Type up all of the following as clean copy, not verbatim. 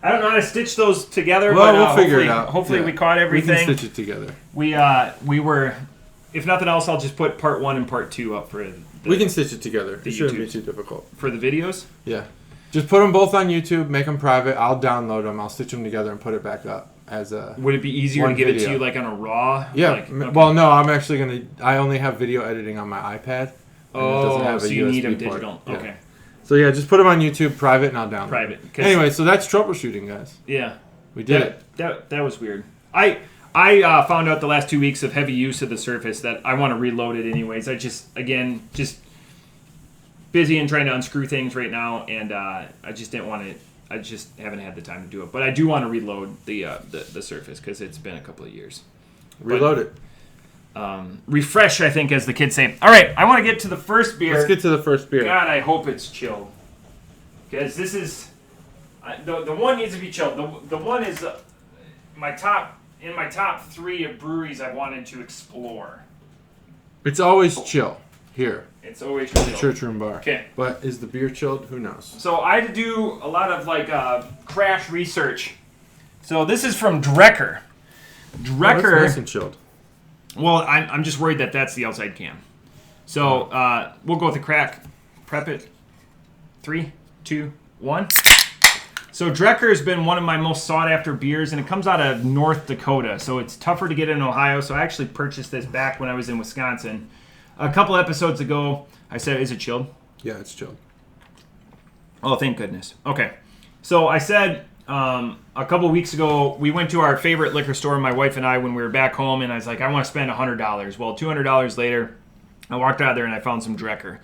I don't know how to stitch those together. Well, but, we'll figure it out. Hopefully we caught everything. We can stitch it together. We were, if nothing else, I'll just put part 1 and part 2 up for we can stitch it together. It shouldn't be too difficult. For the videos? Yeah. Just put them both on YouTube, make them private. I'll download them. I'll stitch them together and put it back up as a. Would it be easier to give it to you like on a raw? Yeah. Like, okay. Well, no, I'm actually going to. I only have video editing on my iPad. Oh, it doesn't have so you USB need them digital. Yeah. Okay. So yeah, just put them on YouTube, private, and I'll download Private. Anyway, so that's troubleshooting, guys. Yeah. We did it. That was weird. I found out the last 2 weeks of heavy use of the Surface that I want to reload it anyways. I just busy and trying to unscrew things right now, and I just didn't want to. I just haven't had the time to do it. But I do want to reload the Surface because it's been a couple of years. Reload it. Refresh, I think, as the kids say. All right, I want to get to the first beer. Let's get to the first beer. God, I hope it's chilled. Because this is... the one needs to be chilled. The one is my top 3 of breweries I wanted to explore. It's always chill here. It's always chilled. Church Room Bar. Okay. But is the beer chilled? Who knows? So I had to do a lot of crash research. So this is from Drekker. Drekker. Oh, that's nice and chilled. Well, I'm just worried that that's the outside can. So we'll go with the crack. Prep it. 3, 2, 1. So Drekker has been one of my most sought-after beers, and it comes out of North Dakota, so it's tougher to get in Ohio. So I actually purchased this back when I was in Wisconsin. A couple episodes ago, I said, is it chilled? Yeah, it's chilled. Oh, thank goodness. Okay. So I said a couple weeks ago, we went to our favorite liquor store, my wife and I, when we were back home, and I was like, I want to spend $100. Well, $200 later, I walked out there and I found some Drekker.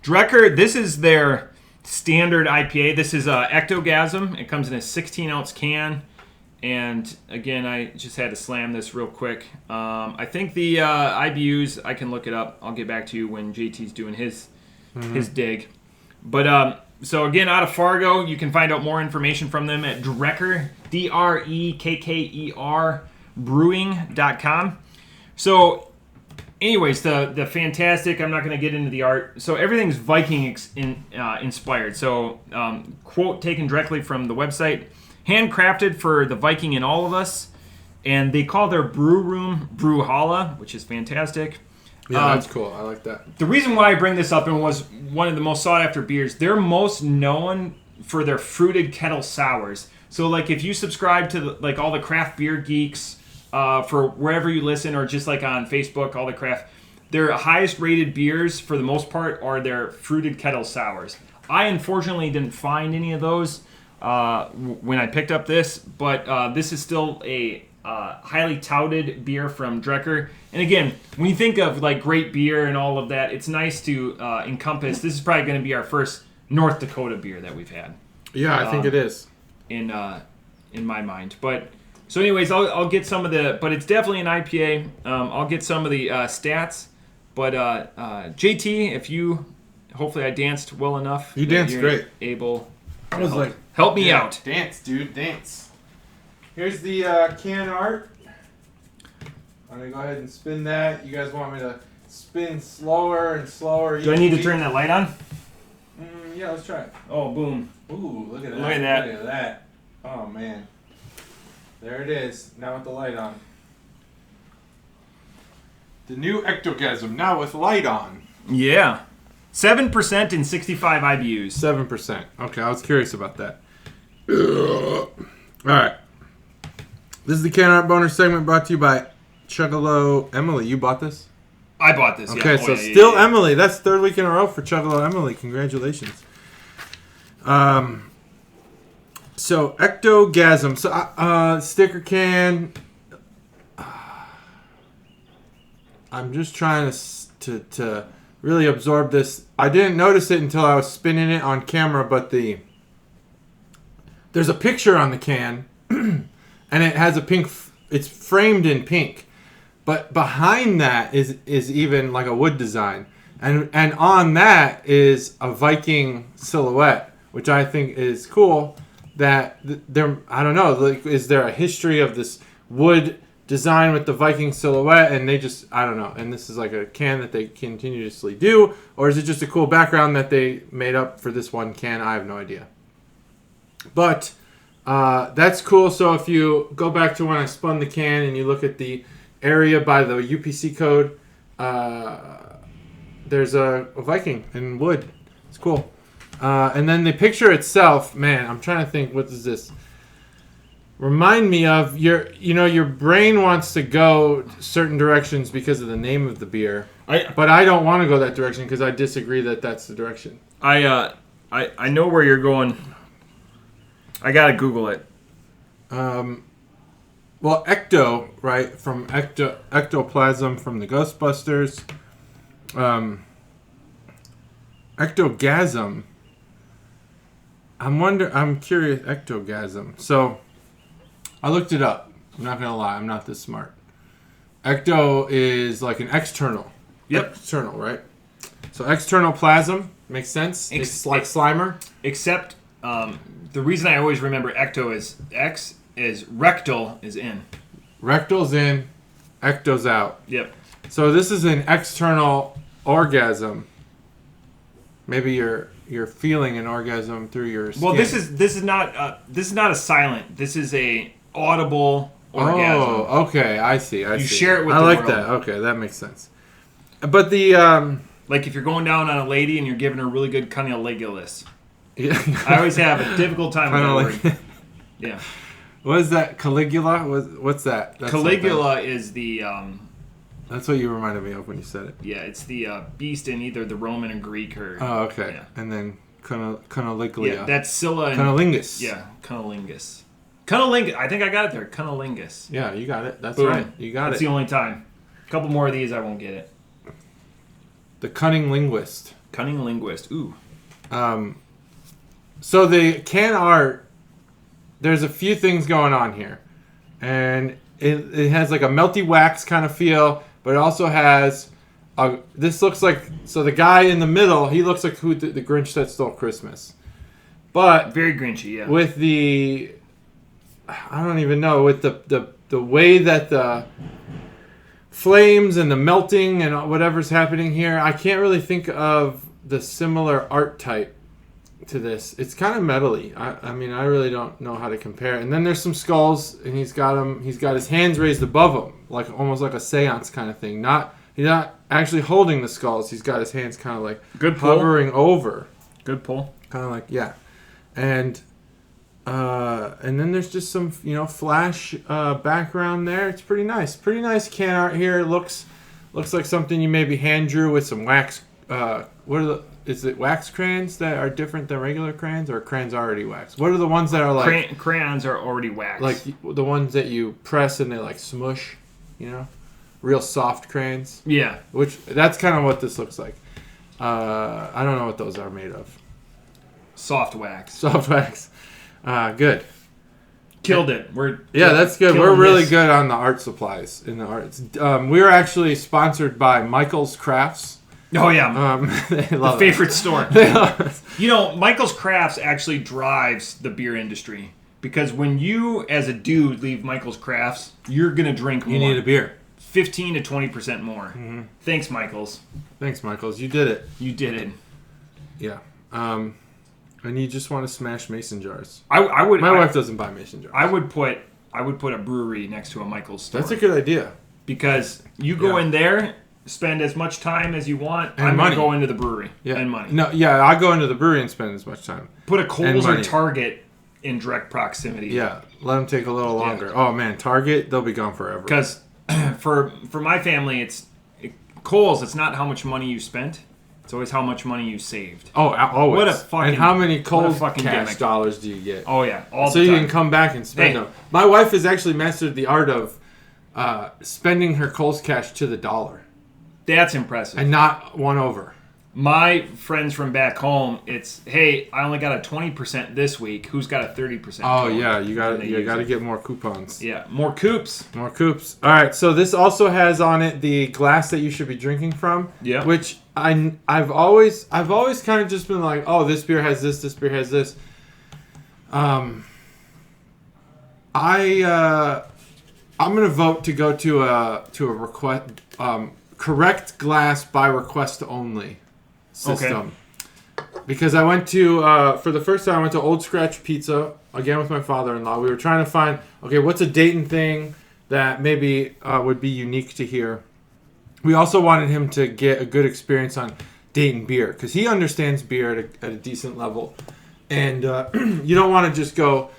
Drekker, this is their standard IPA. This is Ectogasm. It comes in a 16-ounce can. And again, I just had to slam this real quick. I think the IBUs, I can look it up. I'll get back to you when JT's doing his dig. But so again, out of Fargo, you can find out more information from them at Drekker, Drekker, brewing.com. So anyways, the fantastic, I'm not going to get into the art. So everything's Viking inspired. So quote taken directly from the website. Handcrafted for the Viking in all of us. And they call their brew room Brewhalla, which is fantastic. Yeah, that's cool. I like that. The reason why I bring this up and was one of the most sought after beers, they're most known for their fruited kettle sours. So like if you subscribe to all the craft beer geeks for wherever you listen, or just like on Facebook, all the craft, their highest rated beers for the most part are their fruited kettle sours. I unfortunately didn't find any of those when I picked up this, but this is still a highly touted beer from Drekker. And again, when you think of like great beer and all of that, it's nice to encompass. This is probably going to be our first North Dakota beer that we've had. Yeah, I think it is in my mind. But so, anyways, I'll get some of the. But it's definitely an IPA. I'll get some of the stats. But JT, if you, hopefully I danced well enough. You danced great. Able. I was like, help me out. Dance, dude, dance. Here's the can art. I'm going to go ahead and spin that. You guys want me to spin slower and slower? Do I need to turn that light on? Yeah, let's try it. Oh, boom. Ooh, look at that. Look at that. Look at that. Oh, man. There it is. Now with the light on. The new Ectogasm, now with light on. Yeah. 7% and 65 IBUs. 7%. Okay, I was curious about that. All right. This is the Can Art Boner segment brought to you by Chuggalo. Emily, you bought this? I bought this, okay, yeah. so still Emily. That's third week in a row for Chuggalo Emily. Congratulations. So, Ectogasm. So, sticker can. I'm just trying to really absorb this. I didn't notice it until I was spinning it on camera, but there's a picture on the can, and it has a pink. It's framed in pink, but behind that is even like a wood design, and on that is a Viking silhouette, which I think is cool. That there, I don't know, like, is there a history of this wood design with the Viking silhouette, and they just, I don't know, and this is like a can that they continuously do, or is it just a cool background that they made up for this one can? I have no idea. But That's cool. So if you go back to when I spun the can and you look at the area by the UPC code, there's a Viking in wood. It's cool. And then the picture itself, man, I'm trying to think, what does this remind me of? Your brain wants to go certain directions because of the name of the beer. But I don't want to go that direction because I disagree that that's the direction. I know where you're going. I gotta Google it. Well, ecto, right, from ectoplasm from the Ghostbusters. Ectogasm. I'm curious. Ectogasm. So, I looked it up. I'm not gonna lie. I'm not this smart. Ecto is like an external. Yep. External, right? So external plasm makes sense. It's like Slimer. Except the reason I always remember ecto is X is rectal is in. Rectal's in, ecto's out. Yep. So this is an external orgasm. Maybe you're feeling an orgasm through your skin. Well, this is not a silent. This is a audible orgasm. Oh, okay. I see. You share it with I the like world. that. Okay, that makes sense. But the like if you're going down on a lady and you're giving her really good cunnilingus. yeah. I always have a difficult time with that Like, word. Yeah. what is that? Caligula? What's that? That's Caligula is the That's what you reminded me of when you said it. yeah, it's the beast in either the Roman and Greek or Oh, okay. Yeah. And then Cunnilingus. Yeah, that's Scylla and Cunnilingus. yeah, cunnilingus. Cunnilingus. I think I got it there. Cunnilingus. Yeah, you got it. That's Boom. right. You got That's it. the only time. A couple more of these, I won't get it. The Cunning Linguist. Cunning linguist. Ooh. So the can art, there's a few things going on here. And it has like a melty wax kind of feel, but it also has, this looks like, so the guy in the middle, he looks like who the Grinch that stole Christmas. But Very grinchy, yeah. with the, I don't even know, with the way that the flames and the melting and whatever's happening here, I can't really think of the similar art type to this. It's kind of metally. I mean, I really don't know how to compare. And then there's some skulls, and he's got his hands raised above him, like almost like a seance kind of thing. He's not actually holding the skulls. He's got his hands kind of like Good pull. hovering over. Good pull. Kind of like, yeah. And then there's just some, flash background there. It's pretty nice. Pretty nice can art here. It looks like something you maybe hand drew with some wax. Is it wax crayons that are different than regular crayons, or crayons already wax? What are the ones that are like crayons are already waxed. like the ones that you press and they like smush, real soft crayons? Yeah. Which that's kind of what this looks like. I don't know what those are made of. Soft wax. Soft wax. Good. Killed it. That's good. killing We're really this. good on the art supplies in the arts. We were actually sponsored by Michael's Crafts. Oh yeah. They love The favorite store. They love it. Michael's Crafts actually drives the beer industry because when you, as a dude, leave Michael's Crafts, you're gonna drink more. You need a beer. 15 to 20% more. Mm-hmm. Thanks, Michael's. Thanks, Michael's. You did it. You did it. Yeah. And you just want to smash mason jars. I would. My wife doesn't buy mason jars. I would put a brewery next to a Michael's store. That's a good idea. Because you go in there, spend as much time as you want. And I'm money. gonna go into the brewery Yeah. and money. No, yeah, I go into the brewery and spend as much time. Put a Kohl's or money. Target in direct proximity. Yeah, let them take a little longer. Oh man, Target, they'll be gone forever. Because for my family, Kohl's. It's not how much money you spent. It's always how much money you saved. Oh, always. What a fucking- And how many Kohl's fucking cash gimmick. dollars do you get? Oh yeah, all So the you time. can come back and spend Hey. them. My wife has actually mastered the art of spending her Kohl's cash to the dollar That's impressive. and not one over. My friends from back home, it's hey, I only got a 20% this week. Who's got a 30%? Oh code? yeah, you got And they you use got to it. get more coupons. Yeah, more coops. More coops. All right, so this also has on it the glass that you should be drinking from. Yeah. Which I've always kind of just been like, oh, this beer has this beer has this. I'm gonna vote to go to a request correct glass by request only system. because I went to, for the first time, I went to Old Scratch Pizza, again with my father-in-law. We were trying to find, okay, what's a Dayton thing that maybe would be unique to here. We also wanted him to get a good experience on Dayton beer, because he understands beer at a decent level. And you don't want to just go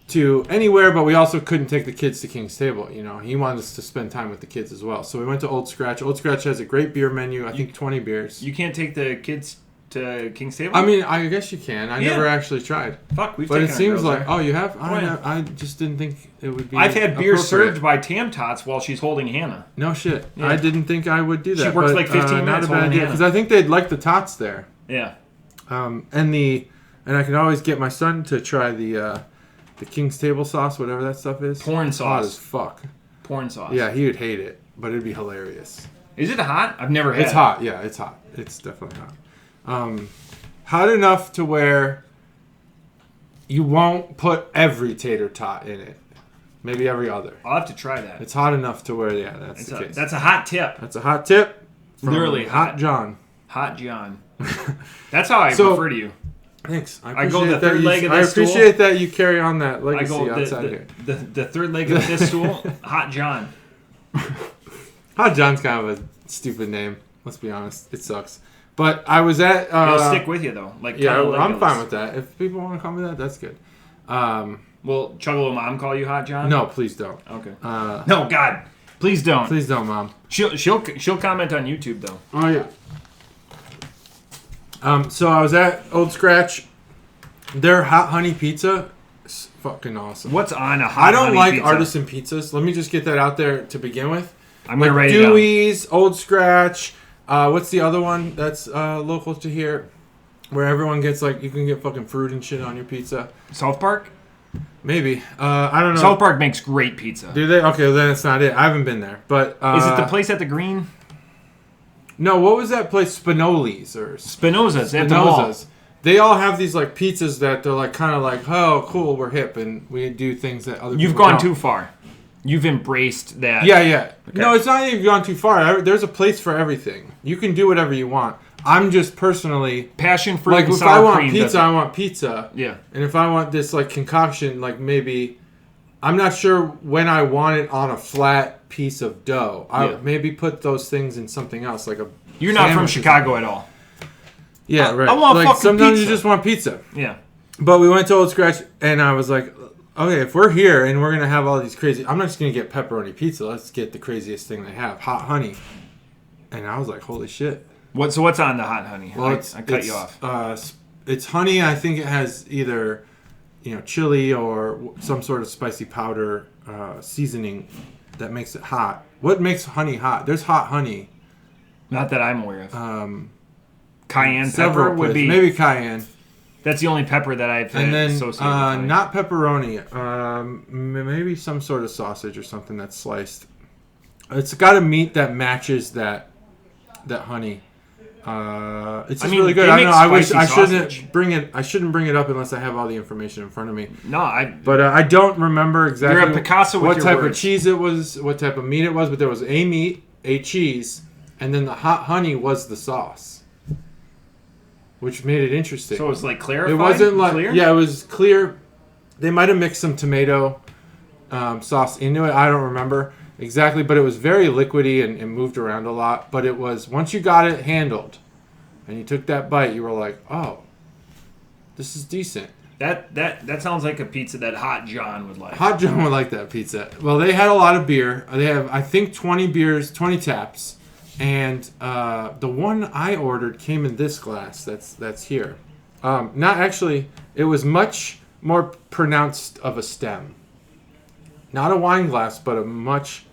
to anywhere, but we also couldn't take the kids to King's Table. You know, he wanted us to spend time with the kids as well. So we went to Old Scratch. Old Scratch has a great beer menu. I think 20 beers. You can't take the kids to King's Table? I mean, I guess you can. I never actually tried. Fuck, we've but taken it seems our girls like, there. oh, you have? Yeah. I just didn't think it would be I've had beer appropriate. served by Tam Tots while she's holding Hannah. No shit. Yeah. I didn't think I would do that. She works but, like 15 not minutes a bad holding idea, Hannah. because I think they'd like the tots there. Yeah. And I can always get my son to try the King's Table sauce, whatever that stuff is. Porn sauce. Hot as fuck. Porn sauce. Yeah, he would hate it, but it'd be hilarious. Is it hot? I've never had it. It's hot. Yeah, it's hot. It's definitely hot. Hot enough to where you won't put every tater tot in it. Maybe every other. I'll have to try that. It's hot enough to where, yeah, that's the case. That's a hot tip. That's a hot tip. From Literally Hot John. Hot John. That's how I refer to you. Thanks. I go the third leg of I this stool. appreciate that you carry on that legacy I go outside here. the third leg of this stool. Hot John. Hot John's kind of a stupid name. Let's be honest. It sucks. But I was at... It'll stick with you, though. Like yeah, kinda I'm Legolas. fine with that. If people want to call me that, that's good. Will Chuggalo Mom call you Hot John? No, please don't. Okay. No, God. Please don't. Please don't, Mom. She'll comment on YouTube, though. Oh, yeah. So I was at Old Scratch. Their hot honey pizza is fucking awesome. What's on a hot I don't honey like pizza? artisan pizzas. Let me just get that out there to begin with. I'm going to write Dewey's, Old Scratch. What's the other one that's local to here? Where everyone gets, like, you can get fucking fruit and shit on your pizza. it down. South Park? Maybe. I don't know. South Park makes great pizza. Do they? Okay, well, then it's not it. I haven't been there. But Is it the place at the Green? No, what was that place? Spinoli's or Spinoza's at the mall. Spinoza's. They all have these like pizzas that they're like kind of like, oh, cool, we're hip, and we do things that other You've people gone don't. too far. You've embraced that. Yeah, yeah. Okay. No, it's not even gone too far. There's a place for everything. You can do whatever you want. I'm just personally Passion fruit like and if sour I want cream pizza, doesn't- I want pizza. Yeah. And if I want this like concoction, like maybe I'm not sure when I want it on a flat piece of dough. I would maybe put those things in something else, like a. You're not from sandwich or Chicago at all. Yeah, right. I want like fucking sometimes pizza. you just want pizza. Yeah. But we went to Old Scratch, and I was like, okay, if we're here and we're gonna have all these crazy, I'm not just gonna get pepperoni pizza. Let's get the craziest thing they have, hot honey. And I was like, holy shit. What's on the hot honey? Well, I cut you off. It's honey. I think it has either, chili or some sort of spicy powder seasoning that makes it hot. What makes honey hot? There's hot honey. Not that I'm aware of. Cayenne Several pepper would places. be. Maybe cayenne. That's the only pepper that I've And then associated with honey. not pepperoni. Maybe some sort of sausage or something that's sliced. It's got a meat that matches that honey. It's just really good. they I don't make know. I wish I spicy shouldn't sausage. bring it. I shouldn't bring it up unless I have all the information in front of me. No, But I don't remember exactly. You're a Picasso with what your type words. of cheese it was, what type of meat it was, but there was a meat, a cheese, and then the hot honey was the sauce, which made it interesting. So it was like clarified? It wasn't like clear? yeah, it was clear. They might have mixed some tomato sauce into it. I don't remember exactly, but it was very liquidy and moved around a lot. But it was once you got it handled, and you took that bite, you were like, oh, this is decent. That sounds like a pizza that Hot John would like. Hot John would like that pizza. Well, they had a lot of beer. They have, I think, 20 beers, 20 taps. And the one I ordered came in this glass that's here. Not actually, it was much more pronounced of a stem. Not a wine glass, but a much...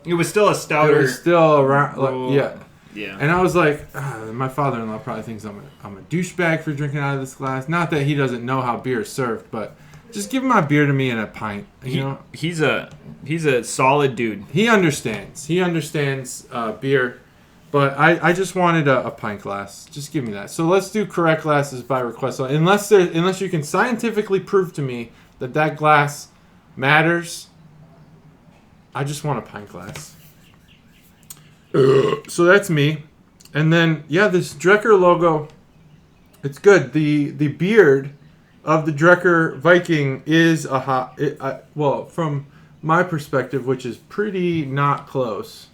It was still a stouter. It was still around... Oh, yeah. Yeah. And I was like, my father-in-law probably thinks I'm a douchebag for drinking out of this glass. Not that he doesn't know how beer is served, but just give my beer to me in a pint. He's a solid dude. He understands. He understands beer, but I just wanted a pint glass. Just give me that. So let's do correct glasses by request. Unless you can scientifically prove to me that glass matters, I just want a pint glass. So that's me. And then, yeah, this Drekker logo It's good. The beard of the Drekker Viking is a hop. Well, from my perspective, which is pretty not close.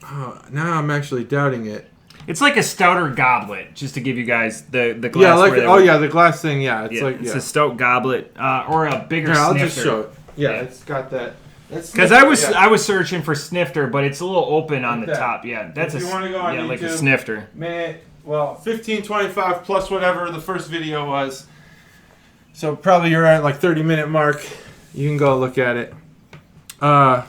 Now I'm actually doubting it. It's like a stouter goblet, just to give you guys the glass. Yeah, like the glass thing. Yeah, it's a stout goblet or a bigger. Here, I'll snifter. just show it. Yeah, it's got that. Because I was searching for snifter, but it's a little open on the top. Yeah, that's if you want to go on YouTube, like a snifter. Minute, 15:25 plus whatever the first video was. So probably you're at like 30-minute mark. You can go look at it. But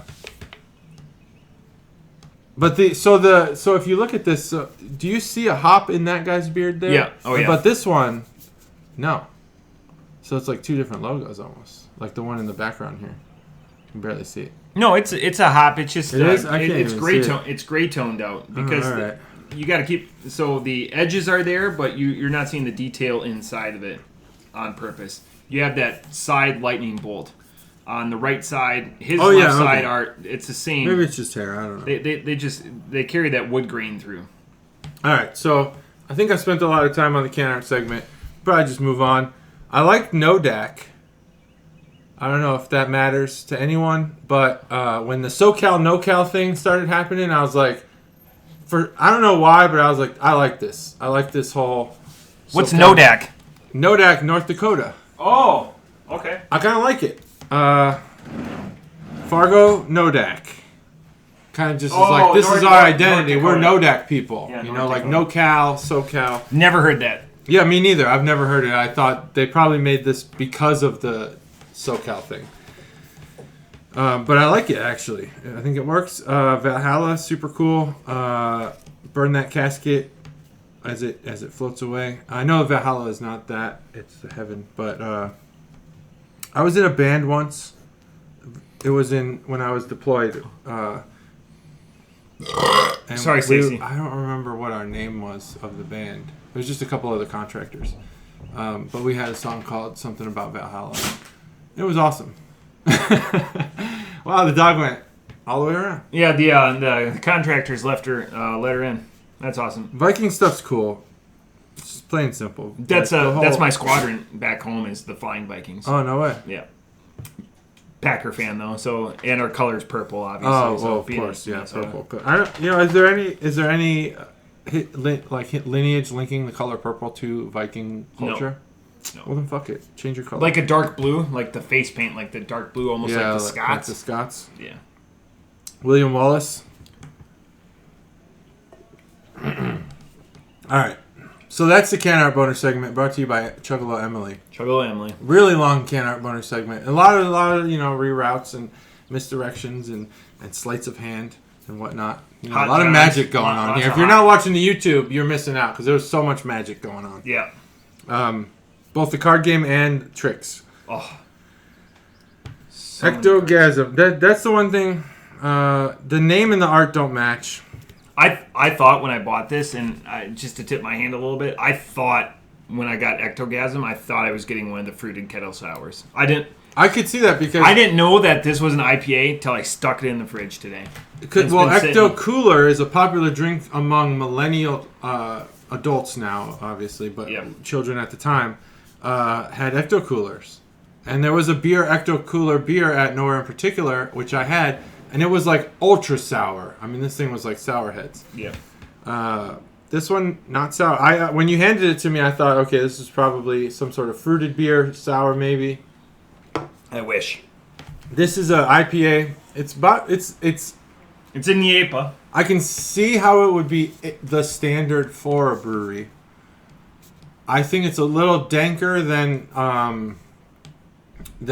so if you look at this, do you see a hop in that guy's beard there? Yeah. Oh yeah. But this one, no. So it's like two different logos almost, like the one in the background here. You can barely see it. No, it's a hop. It's just it's gray tone. It's gray toned out because you got to keep. So the edges are there, but you're not seeing the detail inside of it on purpose. You have that side lightning bolt. On the right side, his left side are it's the same. Maybe it's just hair. I don't know. They carry that wood grain through. All right, so I think I spent a lot of time on the can art segment. Probably just move on. I like Nodak. I don't know if that matters to anyone, but when the SoCal NoCal thing started happening, I was like, I don't know why, but I was like, I like this. I like this whole. What's Nodak? Nodak, North Dakota. Oh, okay. I kind of like it. Fargo, Nodak. Kind of just is like, this is our identity. We're Nodak people. Yeah, like NoCal, SoCal. Never heard that. Yeah, me neither. I've never heard it. I thought they probably made this because of the SoCal thing. But I like it, actually. I think it works. Valhalla, super cool. Burn that casket as it floats away. I know Valhalla is not that. It's the heaven. But I was in a band once. It was when I was deployed. Sorry, Stacey. I don't remember what our name was of the band. It was just a couple other contractors. But we had a song called something about Valhalla. It was awesome. Wow, the dog went all the way around. Yeah, the contractors let her in. That's awesome. Viking stuff's cool. It's plain and simple. That's my squadron back home is the Flying Vikings. Oh, no way. Yeah. Packer fan though, so and our color's purple, obviously. Oh, so of course, yeah, purple. Is there any lineage linking the color purple to Viking culture? No. Well then, fuck it. Change your color. Like a dark blue, like the face paint, like the dark blue, almost like the Scots. Like the Scots. Yeah. William Wallace. All right. So that's the can art boner segment brought to you by Chuggalo Emily. Chuggalo Emily. Really long can art boner segment. A lot of reroutes and misdirections and sleights of hand and whatnot. A lot of magic going on here. If you're not watching the YouTube, you're missing out because there's so much magic going on. Yeah. Both the card game and tricks. Oh. So Ectogasm. That's the one thing. The name and the art don't match. I thought when I bought this, and just to tip my hand a little bit, I thought when I got Ectogasm, I thought I was getting one of the fruited kettle sours. I could see that because I didn't know that this was an IPA till I stuck it in the fridge today. Ecto Cooler is a popular drink among millennial adults now, obviously, but children at the time had Ecto Coolers, and there was a Ecto Cooler beer at Nowhere in Particular, which I had. And it was like ultra sour. I mean, this thing was like sour heads. Yeah. This one, not sour. When you handed it to me, I thought, okay, this is probably some sort of fruited beer, sour maybe. I wish. This is a IPA. It's in the APA. I can see how it would be the standard for a brewery. I think it's a little danker than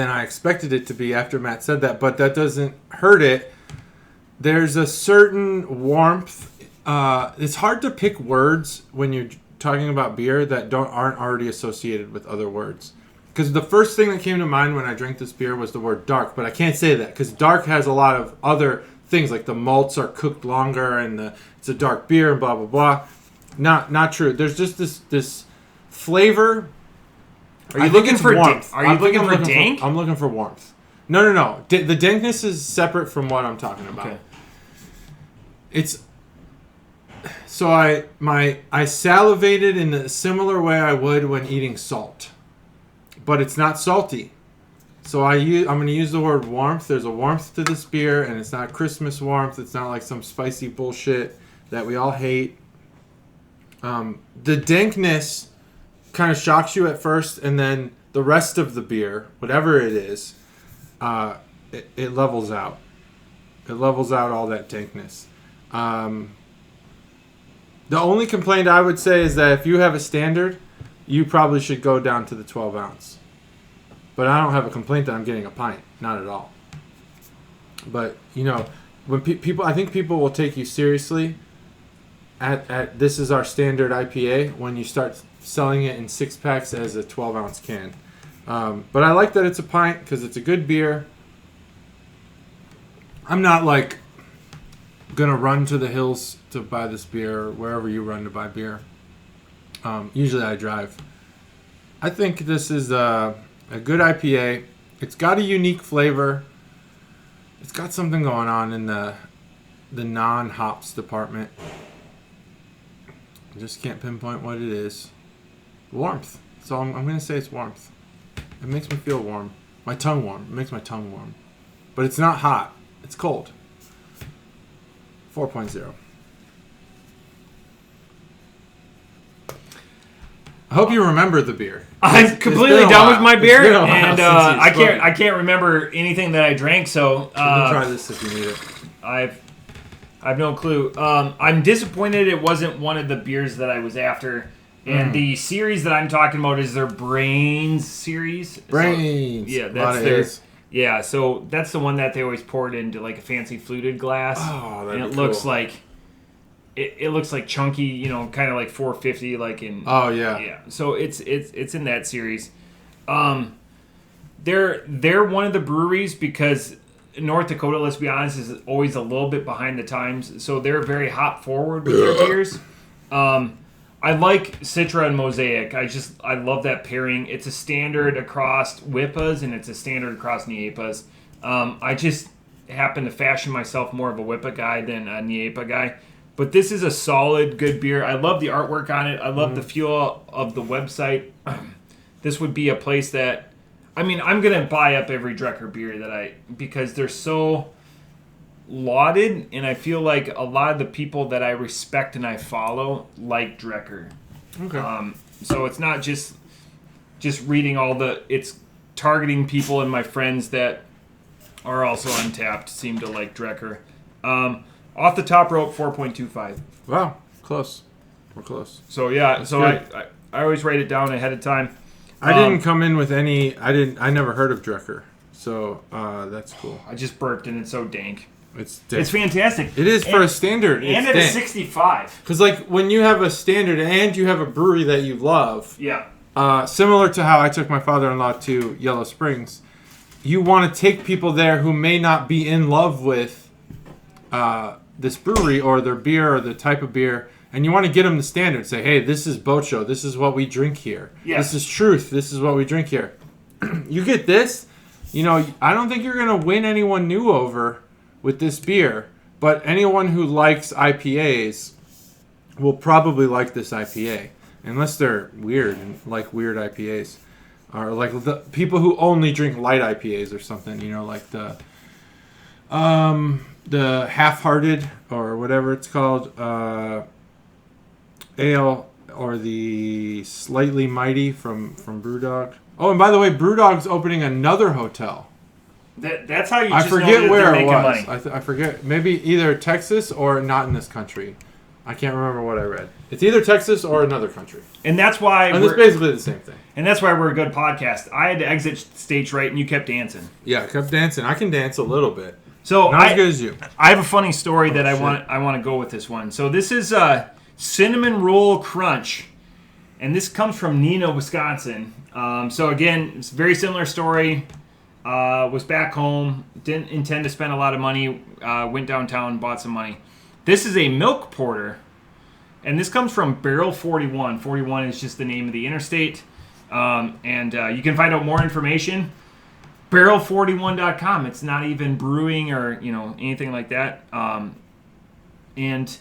I expected it to be after Matt said that, but that doesn't hurt it. There's a certain warmth. It's hard to pick words when you're talking about beer that aren't already associated with other words. Because the first thing that came to mind when I drank this beer was the word dark, but I can't say that because dark has a lot of other things, like the malts are cooked longer and it's a dark beer and blah blah blah. Not true. There's just this flavor. Are you looking for warmth? Are you looking for dank? I'm looking for warmth. No. The dankness is separate from what I'm talking about. Okay. So I salivated in a similar way I would when eating salt, but it's not salty. So I'm going to use the word warmth. There's a warmth to this beer, and it's not Christmas warmth. It's not like some spicy bullshit that we all hate. The dankness kind of shocks you at first, and then the rest of the beer, whatever it is, it levels out. It levels out all that dankness. The only complaint I would say is that if you have a standard, you probably should go down to the 12 ounce. But I don't have a complaint that I'm getting a pint. Not at all. But, you know, when people, I think people will take you seriously at this is our standard IPA when you start selling it in 6-packs as a 12-ounce can. But I like that it's a pint because it's a good beer. I'm not like gonna run to the hills to buy this beer or wherever you run to buy beer. Usually I drive. I think this is a good IPA. It's got a unique flavor. It's got something going on in the non-hops department. I just can't pinpoint what it is. Warmth. So I'm going to say it's warmth. It makes me feel warm. My tongue warm. It makes my tongue warm. But it's not hot. It's cold. 4.0. I hope you remember the beer. I'm completely done with my beer, and I can't remember anything that I drank. So you can try this if you need it. I've no clue. I'm disappointed it wasn't one of the beers that I was after. And the series that I'm talking about is their Brains series. Brains. So, yeah, that's their. Yeah, so that's the one that they always poured into like a fancy fluted glass. Oh, that'd and be it cool. looks like. It looks like chunky, you know, kind of like 450, like in. Oh yeah. Yeah. So it's in that series. They're one of the breweries because North Dakota, let's be honest, is always a little bit behind the times. So they're very hop forward with their beers. I like Citra and Mosaic. I love that pairing. It's a standard across WIPAs and it's a standard across NIEPAs. I just happen to fashion myself more of a WIPA guy than a NIEPA guy. But this is a solid, good beer. I love the artwork on it. I love the feel of the website. This would be a place that, I mean, I'm going to buy up every Drekker beer because they're so lauded, and I feel like a lot of the people that I respect and I follow like Drekker. Okay. So it's not just reading it's targeting people and my friends that are also Untapped seem to like Drekker. Off the top rope, 4.25. Wow, close. We're close. So yeah, That's so good. I always write it down ahead of time. I didn't come in with any. I never heard of Drekker, so that's cool. I just burped and it's so dank. It's dank. It's fantastic. It is for a standard. And it's it's dank. 65. Because like when you have a standard and you have a brewery that you love, Yeah. similar to how I took my father-in-law to Yellow Springs, you want to take people there who may not be in love with this brewery or their beer or the type of beer, and you want to get them the standard. Say, hey, this is Bocho. This is what we drink here. Yes. This is truth. This is what we drink here. You get this, you know, I don't think you're going to win anyone new over with this beer, but anyone who likes IPAs will probably like this IPA, unless they're weird and like weird IPAs. Or like the people who only drink light IPAs or something, you know, like the half-hearted or whatever it's called ale, or the slightly mighty from Brewdog. Oh, and by the way, Brewdog's opening another hotel. That's how you I just forget know that where they're it making was. money. I forget. Maybe either Texas or not in this country. I can't remember what I read. It's either Texas or another country. And that's why And it's basically the same thing. And that's why we're a good podcast. I had to exit stage right, and you kept dancing. Yeah, I kept dancing. I can dance a little bit. So Not as good as you. I have a funny story that shit. I want to go with this one. So this is Cinnamon Roll Crunch, and this comes from Neenah, Wisconsin. So again, it's a very similar story. Was back home, didn't intend to spend a lot of money. Went downtown, bought some money. This is a milk porter, and this comes from Barrel 41. 41 is just the name of the interstate, and you can find out more information. Barrel41.com. It's not even brewing or anything like that. And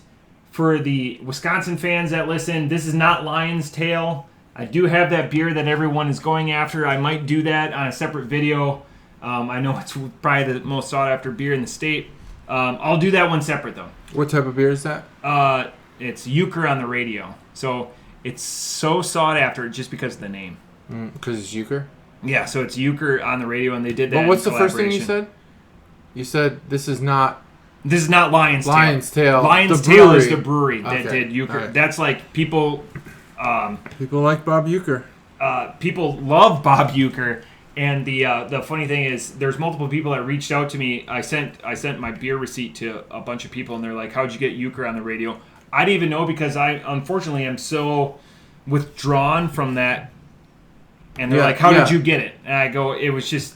for the Wisconsin fans that listen, this is not Lion's Tail. I do have that beer that everyone is going after. I might do that on a separate video. I know it's probably the most sought after beer in the state. I'll do that one separate though. What type of beer is that? It's Euchre on the radio. So it's so sought after just because of the name. Because it's Euchre? Yeah, so it's Euchre on the radio, and they did that. But what's in the first thing you said? You said this is not Lion's Tail. Lion's Tail. Lion's the Tail brewery. is the brewery that did Euchre. Right. That's like people. People like Bob Euchre. People love Bob Euchre, and the funny thing is, there's multiple people that reached out to me. I sent my beer receipt to a bunch of people, and they're like, "How'd you get Euchre on the radio?" I didn't even know because I unfortunately am so withdrawn from that. And they're like, "How did you get it?" And I go, "It was just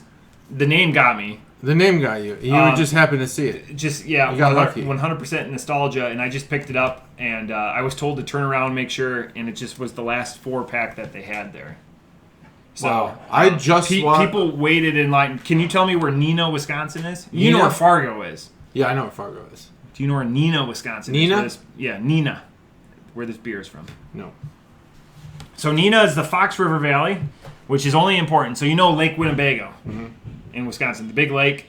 the name got me." The name got you. You just happened to see it. Just you got lucky. 100% nostalgia, and I just picked it up, and I was told to turn around, make sure, and it just was the last 4-pack that they had there. So wow. I just people waited in line. Can you tell me where Neenah, Wisconsin is? You know where Fargo is. Yeah, I know where Fargo is. Do you know where Neenah, Wisconsin is? Neenah, where this beer is from. No. So Neenah is the Fox River Valley, which is only important. So you know Lake Winnebago in Wisconsin, the big lake,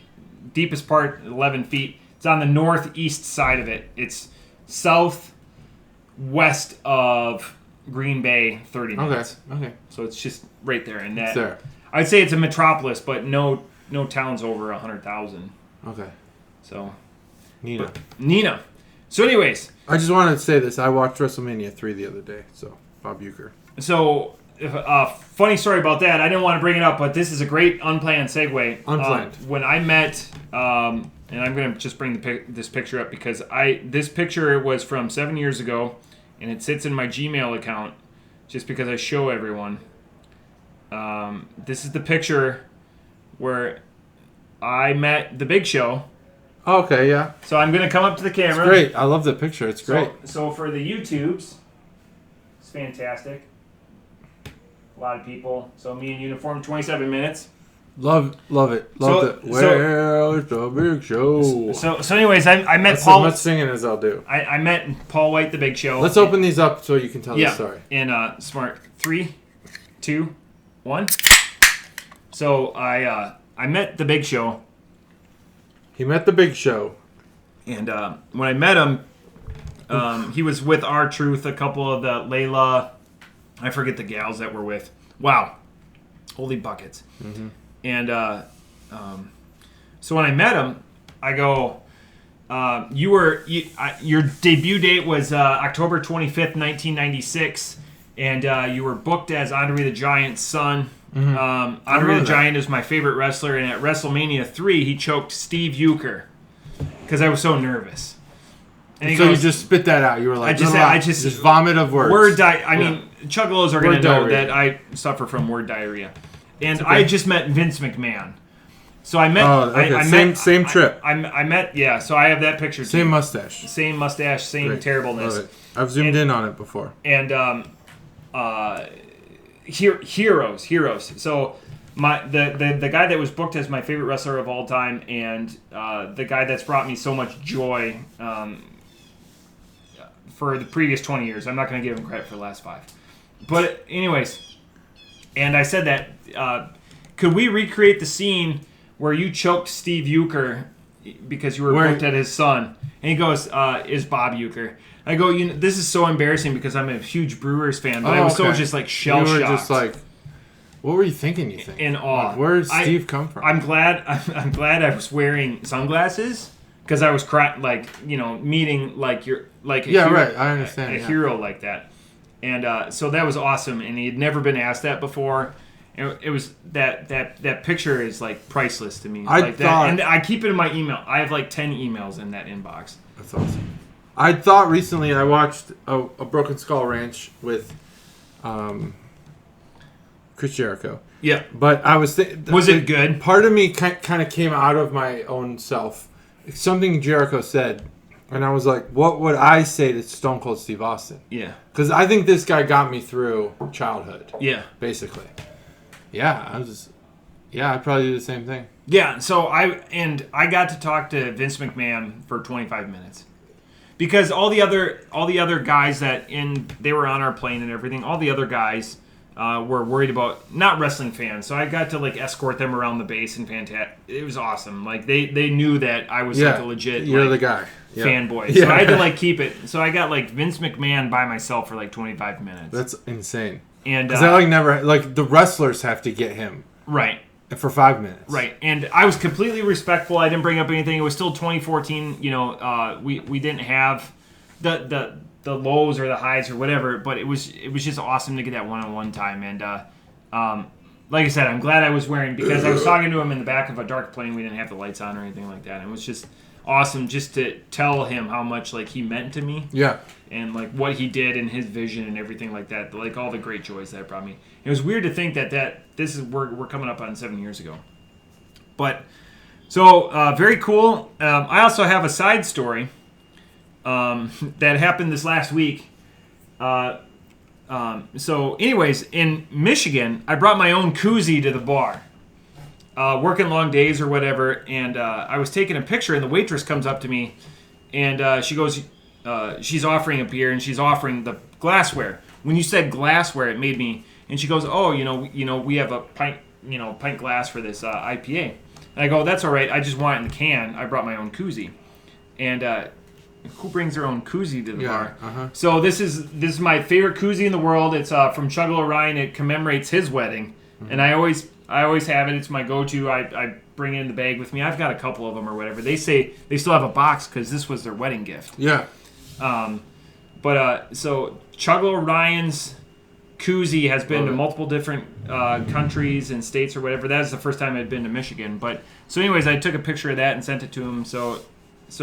deepest part, 11 feet. It's on the northeast side of it. It's southwest of Green Bay, 30 minutes. Okay. So it's just right there. And that, it's there. I'd say it's a metropolis, but no towns over 100,000. Okay. So Neenah. So anyways. I just wanted to say this. I watched WrestleMania 3 the other day, so Bob Euchre. So, funny story about that. I didn't want to bring it up, but this is a great unplanned segue. Unplanned. When I met, and I'm going to just bring this picture up because this picture was from 7 years ago, and it sits in my Gmail account just because I show everyone. This is the picture where I met the Big Show. Okay, yeah. So I'm going to come up to the camera. It's great. I love the picture. It's great. So for the YouTubes, it's fantastic. A lot of people. So me in uniform, 27 minutes. Love it. Love it. Where's the Big Show? So anyways, I met That's Paul. as much singing as I'll do. I met Paul White, the Big Show. Let's open these up so you can tell the story. In smart 3, 2, 1. So I met the Big Show. He met the Big Show. And when I met him, he was with R-Truth, a couple of the Layla, I forget the gals that were with. Wow. Holy buckets. Mm-hmm. And so when I met him, I go, your debut date was October 25th, 1996, and you were booked as Andre the Giant's son. Mm-hmm. Andre the Giant is my favorite wrestler, and at WrestleMania 3, he choked Steve Euchre because I was so nervous. And so goes, you just spit that out. You were like, I just vomit of words. I mean, Chuggalos are going to know that I suffer from word diarrhea. And okay. I just met Vince McMahon. So I met. Oh, okay. Same trip. I met. Yeah. So I have that picture. Same mustache. Same mustache. Same Great. Terribleness. Love it. I've zoomed in on it before. And heroes. So the guy that was booked as my favorite wrestler of all time, and the guy that's brought me so much joy for the previous 20 years. I'm not going to give him credit for the last 5. But anyways, and I said that could we recreate the scene where you choked Steve Euchre because you were booked at his son? And he goes, is Bob Euchre. I go, this is so embarrassing because I'm a huge Brewers fan, but I was so just like shell-shocked. You were just like, what were you thinking? You think in awe? Like, where did Steve come from? I'm glad I was wearing sunglasses because I was meeting like you're like a hero, right. I understand a hero like that, and so that was awesome. And he had never been asked that before. It was that picture is like priceless to me. And I keep it in my email. I have like 10 emails in that inbox. That's awesome. I thought recently I watched a Broken Skull Ranch with Chris Jericho. Yeah. But I was thinking... Was it good? Part of me kind of came out of my own self. Something Jericho said, and I was like, what would I say to Stone Cold Steve Austin? Yeah. Because I think this guy got me through childhood. Yeah. Basically. Yeah, I'd probably do the same thing. Yeah, so I got to talk to Vince McMahon for 25 minutes. because all the other guys they were on our plane and everything. All the other guys were worried about not wrestling fans, so I got to like escort them around the base and it was awesome. Like they knew that I was like a legit the guy fanboy. So I had to like keep it. So I got like Vince McMahon by myself for like 25 minutes. That's insane. And because I never the wrestlers have to get him right for 5 minutes. Right, and I was completely respectful. I didn't bring up anything. It was still 2014. We didn't have the lows or the highs or whatever, but it was just awesome to get that one-on-one time. And like I said, I'm glad I was wearing, because I was talking to him in the back of a dark plane. We didn't have the lights on or anything like that. And it was just awesome just to tell him how much like he meant to me. Yeah. And like what he did and his vision and everything like that, like all the great joys that brought me. It was weird to think that this is we're coming up on 7 years ago. But so very cool. I also have a side story that happened this last week. So anyways, in Michigan, I brought my own koozie to the bar. Working long days or whatever, and I was taking a picture, and the waitress comes up to me, and she goes, she's offering a beer, and she's offering the glassware. When you said glassware, it made me, and she goes, oh, we have a pint glass for this IPA. And I go, that's all right, I just want it in the can. I brought my own koozie. And who brings their own koozie to the bar? Uh-huh. So this is my favorite koozie in the world. It's from Chuggalos Ryan. It commemorates his wedding, and I always have it. It's my go-to. I bring it in the bag with me. I've got a couple of them or whatever. They say they still have a box because this was their wedding gift. Yeah. So Chuggalos Ryan's koozie has been to multiple different countries and states or whatever. That is the first time I'd been to Michigan. But so anyways, I took a picture of that and sent it to him. So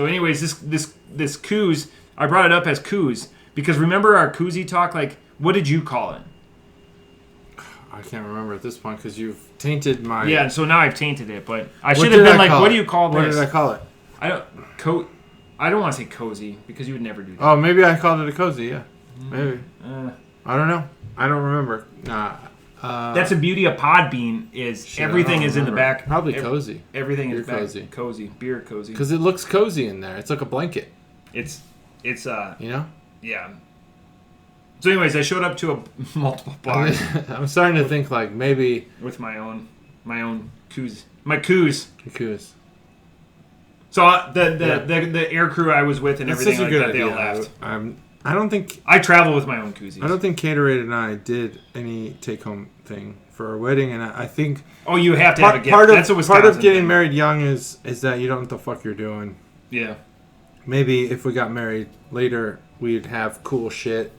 anyways, this kooz, I brought it up as kooz because remember our koozie talk? Like, what did you call it? I can't remember at this point because you've tainted my... Yeah, so now I've tainted it, but I should have been like, what do you call this? What did I call it? I don't want to say cozy because you would never do that. Oh, maybe I called it a cozy, yeah. Maybe. I don't know. I don't remember. Nah. That's the beauty of Podbean is everything is in the back. Probably cozy. Everything Beer is back. cozy. Cozy. Beer cozy. Because it looks cozy in there. It's like a blanket. It's You know? Yeah. So anyways, I showed up to multiple bars. I'm starting to think like maybe... With my own kooz. My kooz. Kooz. So the air crew I was with and everything like that, they all left. I don't think... I travel with my own koozies. I don't think Caterade and I did any take-home thing for our wedding, and I think... Oh, you have to have a gift. That's a Wisconsin part of getting married young is that you don't know what the fuck you're doing. Yeah. Maybe if we got married later, we'd have cool shit.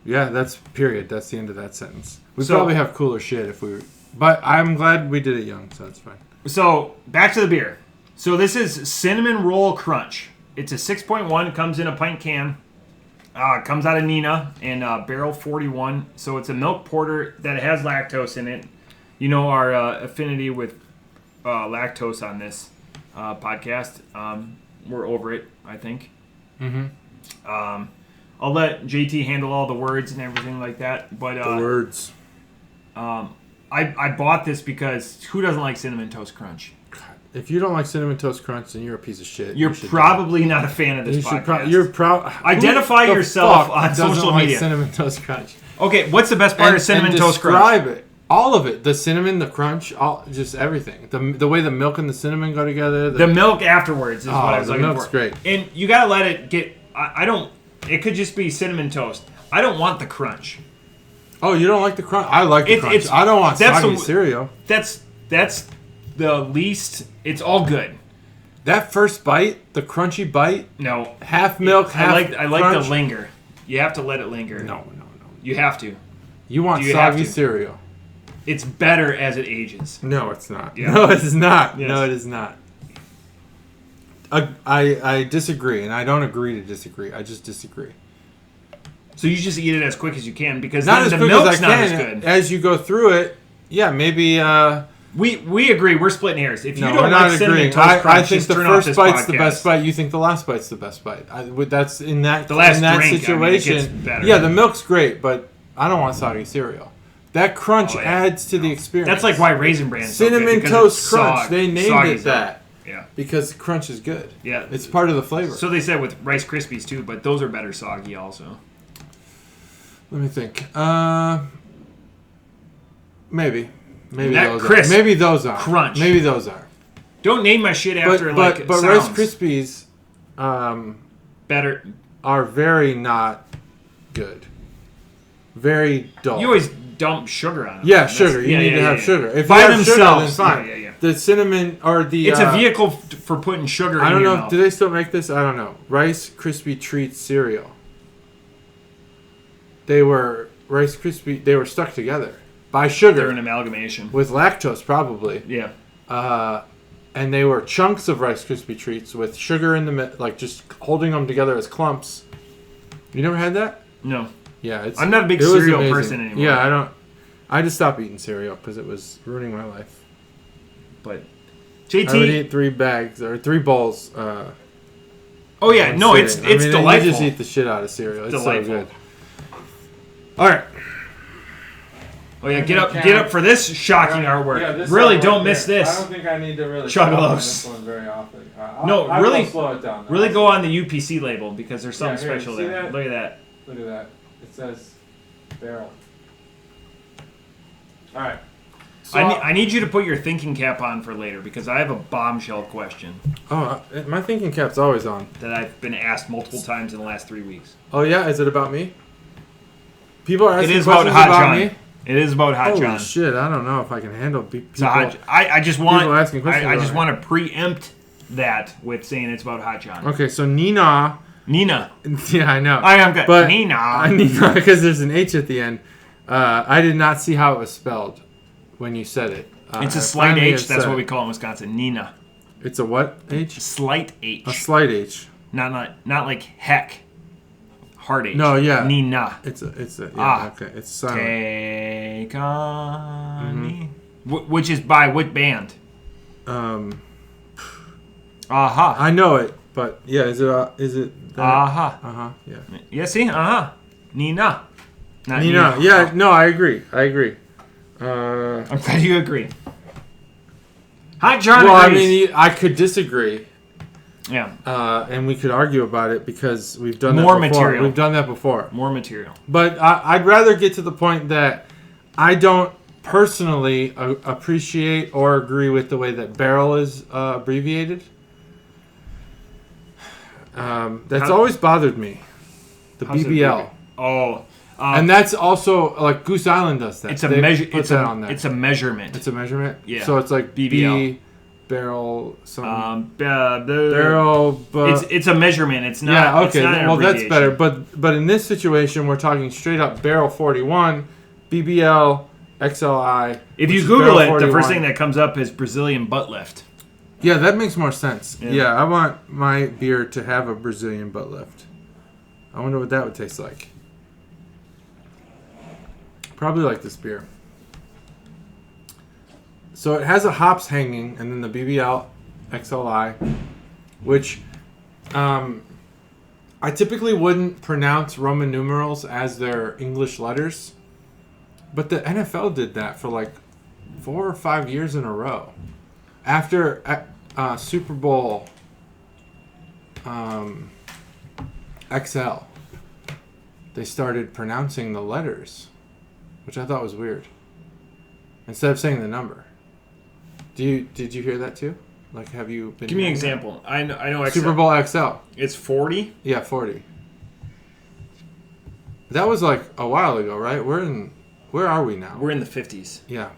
Yeah, that's period. That's the end of that sentence. We'd probably have cooler shit if we were... But I'm glad we did it young, so that's fine. So, back to the beer. So this is Cinnamon Roll Crunch. It's a 6.1. It comes in a pint can. It comes out of Nina and Barrel 41. So it's a milk porter that has lactose in it. You know our affinity with lactose on this podcast. We're over it, I think. Mm-hmm. I'll let JT handle all the words and everything like that. But the words. I bought this because who doesn't like Cinnamon Toast Crunch? If you don't like Cinnamon Toast Crunch, then you're a piece of shit. You're probably not a fan of this podcast. You're proud. Identify yourself on social media. Like Cinnamon Toast Crunch. Okay, what's the best part of Cinnamon Toast Crunch? Describe it. All of it. The cinnamon, the crunch, just everything. The way the milk and the cinnamon go together. The milk afterwards is what I was looking for. The milk's great. And you gotta let it get... I don't... It could just be cinnamon toast. I don't want the crunch. Oh, you don't like the crunch? I like the crunch. I don't want soggy cereal. That's the least... It's all good. That first bite, the crunchy bite... No. Half milk, half I like the linger. You have to let it linger. No. You have to. You want soggy cereal. It's better as it ages. No, it's not. Yeah. No, it is not. Yes. No, it is not. I disagree, and I don't agree to disagree. I just disagree. So you just eat it as quick as you can because not then the milk's not as good. As you go through it, yeah, maybe... We agree. We're splitting hairs. If you don't we're like not Cinnamon agreeing. Toast Crunch, I think just the turn off first this bite's podcast. the best bite. You think the last bite's the best bite. That's in that the last in that drink, situation. I mean, it gets better. Yeah, the milk's great, but I don't want soggy cereal. That crunch adds to the experience. That's like why Raisin Bran. Cinnamon Toast Crunch. They named it that. Yeah. Because crunch is good. Yeah. It's part of the flavor. So they said with Rice Krispies too, but those are better soggy also. Let me think. Maybe That those crisp are. Maybe those are. crunch. Maybe those are. Don't name my shit after But sounds. Rice Krispies Better. are very not good. Very dull. You always dump sugar on them. Yeah, sugar. You need to have sugar. If By you have themselves. sugar, then fine. Yeah. The cinnamon or the... It's a vehicle for putting sugar I in don't your know. mouth. Do they still make this? I don't know. Rice Krispie Treats cereal. They were Rice Krispie... They were stuck together by sugar. They're an amalgamation. With lactose, probably. Yeah. And they were chunks of Rice Krispie Treats with sugar in the middle, like just holding them together as clumps. You never had that? No. Yeah, I'm not a big it was cereal amazing. person anymore. Yeah, I don't. I just stopped eating cereal because it was ruining my life. But I would JT. eat 3 bags or 3 bowls. Oh yeah, one no, sitting. it's delightful. You just eat the shit out of cereal. It's Delightful. so good. All right. Oh yeah, get up for this shocking artwork. Yeah, this really, artwork don't miss here. this. I don't think I need to really Chuggalos. this one very often. No, I really- will slow it down. Really go on the UPC label because there's something Yeah, here, special see there. that? Look at that. Look at that. It says barrel. All right. So, I need you to put your thinking cap on for later because I have a bombshell question my thinking cap's always on. that I've been asked multiple times in the last 3 weeks. Oh yeah, is it about me? People are It asking is about questions Hot about John. me. It is about Hot Holy John. shit! I don't know if I can handle people. So I just want people asking questions I just about want to preempt that with saying it's about Hot John. Okay, so Nina. Nina. Yeah, I know. I am good. But Nina. Nina, because there's an H at the end. I did not see how it was spelled when you said it. It's a I slight finally H. had That's said what it. we call it in Wisconsin. Nina. It's a what H? Slight H. A slight H. Not like heck. Hard H. No, yeah. Nina. It's a okay. It's silent. Take on me. Which is by what band? Aha. I know it, but yeah, is it? That? Aha. Yeah. Yeah, see? Aha. Nina. Not Nina. Yeah. No, I agree. I'm glad you agree. Hot John Well, agrees. I mean, I could disagree. Yeah. And we could argue about it because we've done More that before. material. We've done that before. More material. But I'd rather get to the point that I don't personally appreciate or agree with the way that barrel is abbreviated. That's always bothered me. The How's it BBL. Oh. And that's also like Goose Island does that. It's a They measure. put that on there. It's a measurement. It's a measurement. Yeah. So it's like BBL. Barrel. Something. Barrel. It's a measurement. It's not. Yeah. Okay. It's not an Well, that's abbreviation. better. But in this situation, we're talking straight up barrel 41, BBL, XLI. If which you is Google barrel it, the first 41. thing that comes up is Brazilian butt lift. Yeah, that makes more sense. Yeah. Yeah, I want my beer to have a Brazilian butt lift. I wonder what that would taste like. Probably like this beer. So it has a hops hanging, and then the BBL XLI, which I typically wouldn't pronounce Roman numerals as their English letters, but the NFL did that for like 4 or 5 years in a row. After Super Bowl XL, they started pronouncing the letters, which I thought was weird. Instead of saying the number. Did you hear that too? Like, have you been? Give me an hearing that? example. I know. Super Bowl XL. It's 40. Yeah, 40. That was like a while ago, right? Where are we now? We're in the 50s. Yeah.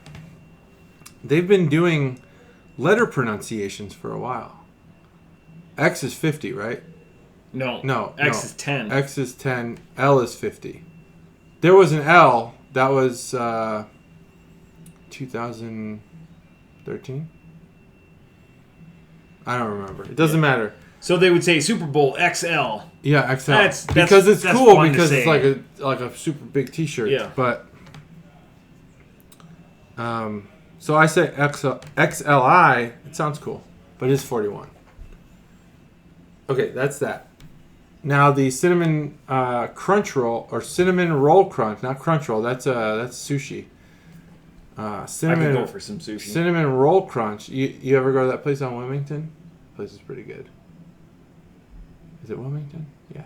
They've been doing letter pronunciations for a while. X is 50, right? No. X is 10. X is 10. L is 50. There was an L that was 2013. I don't remember. It doesn't matter. So they would say Super Bowl XL. Yeah, XL. That's because it's that's cool fun to because say. it's like a super big T-shirt. Yeah. But so I say XLI. It sounds cool, but it's 41. Okay, that's that. Now the cinnamon crunch roll or cinnamon roll crunch, not crunch roll. That's sushi. I could Cinnamon. go for some sushi. Cinnamon roll crunch. You ever go to that place on Wilmington? The place is pretty good. Is it Wilmington? Yeah.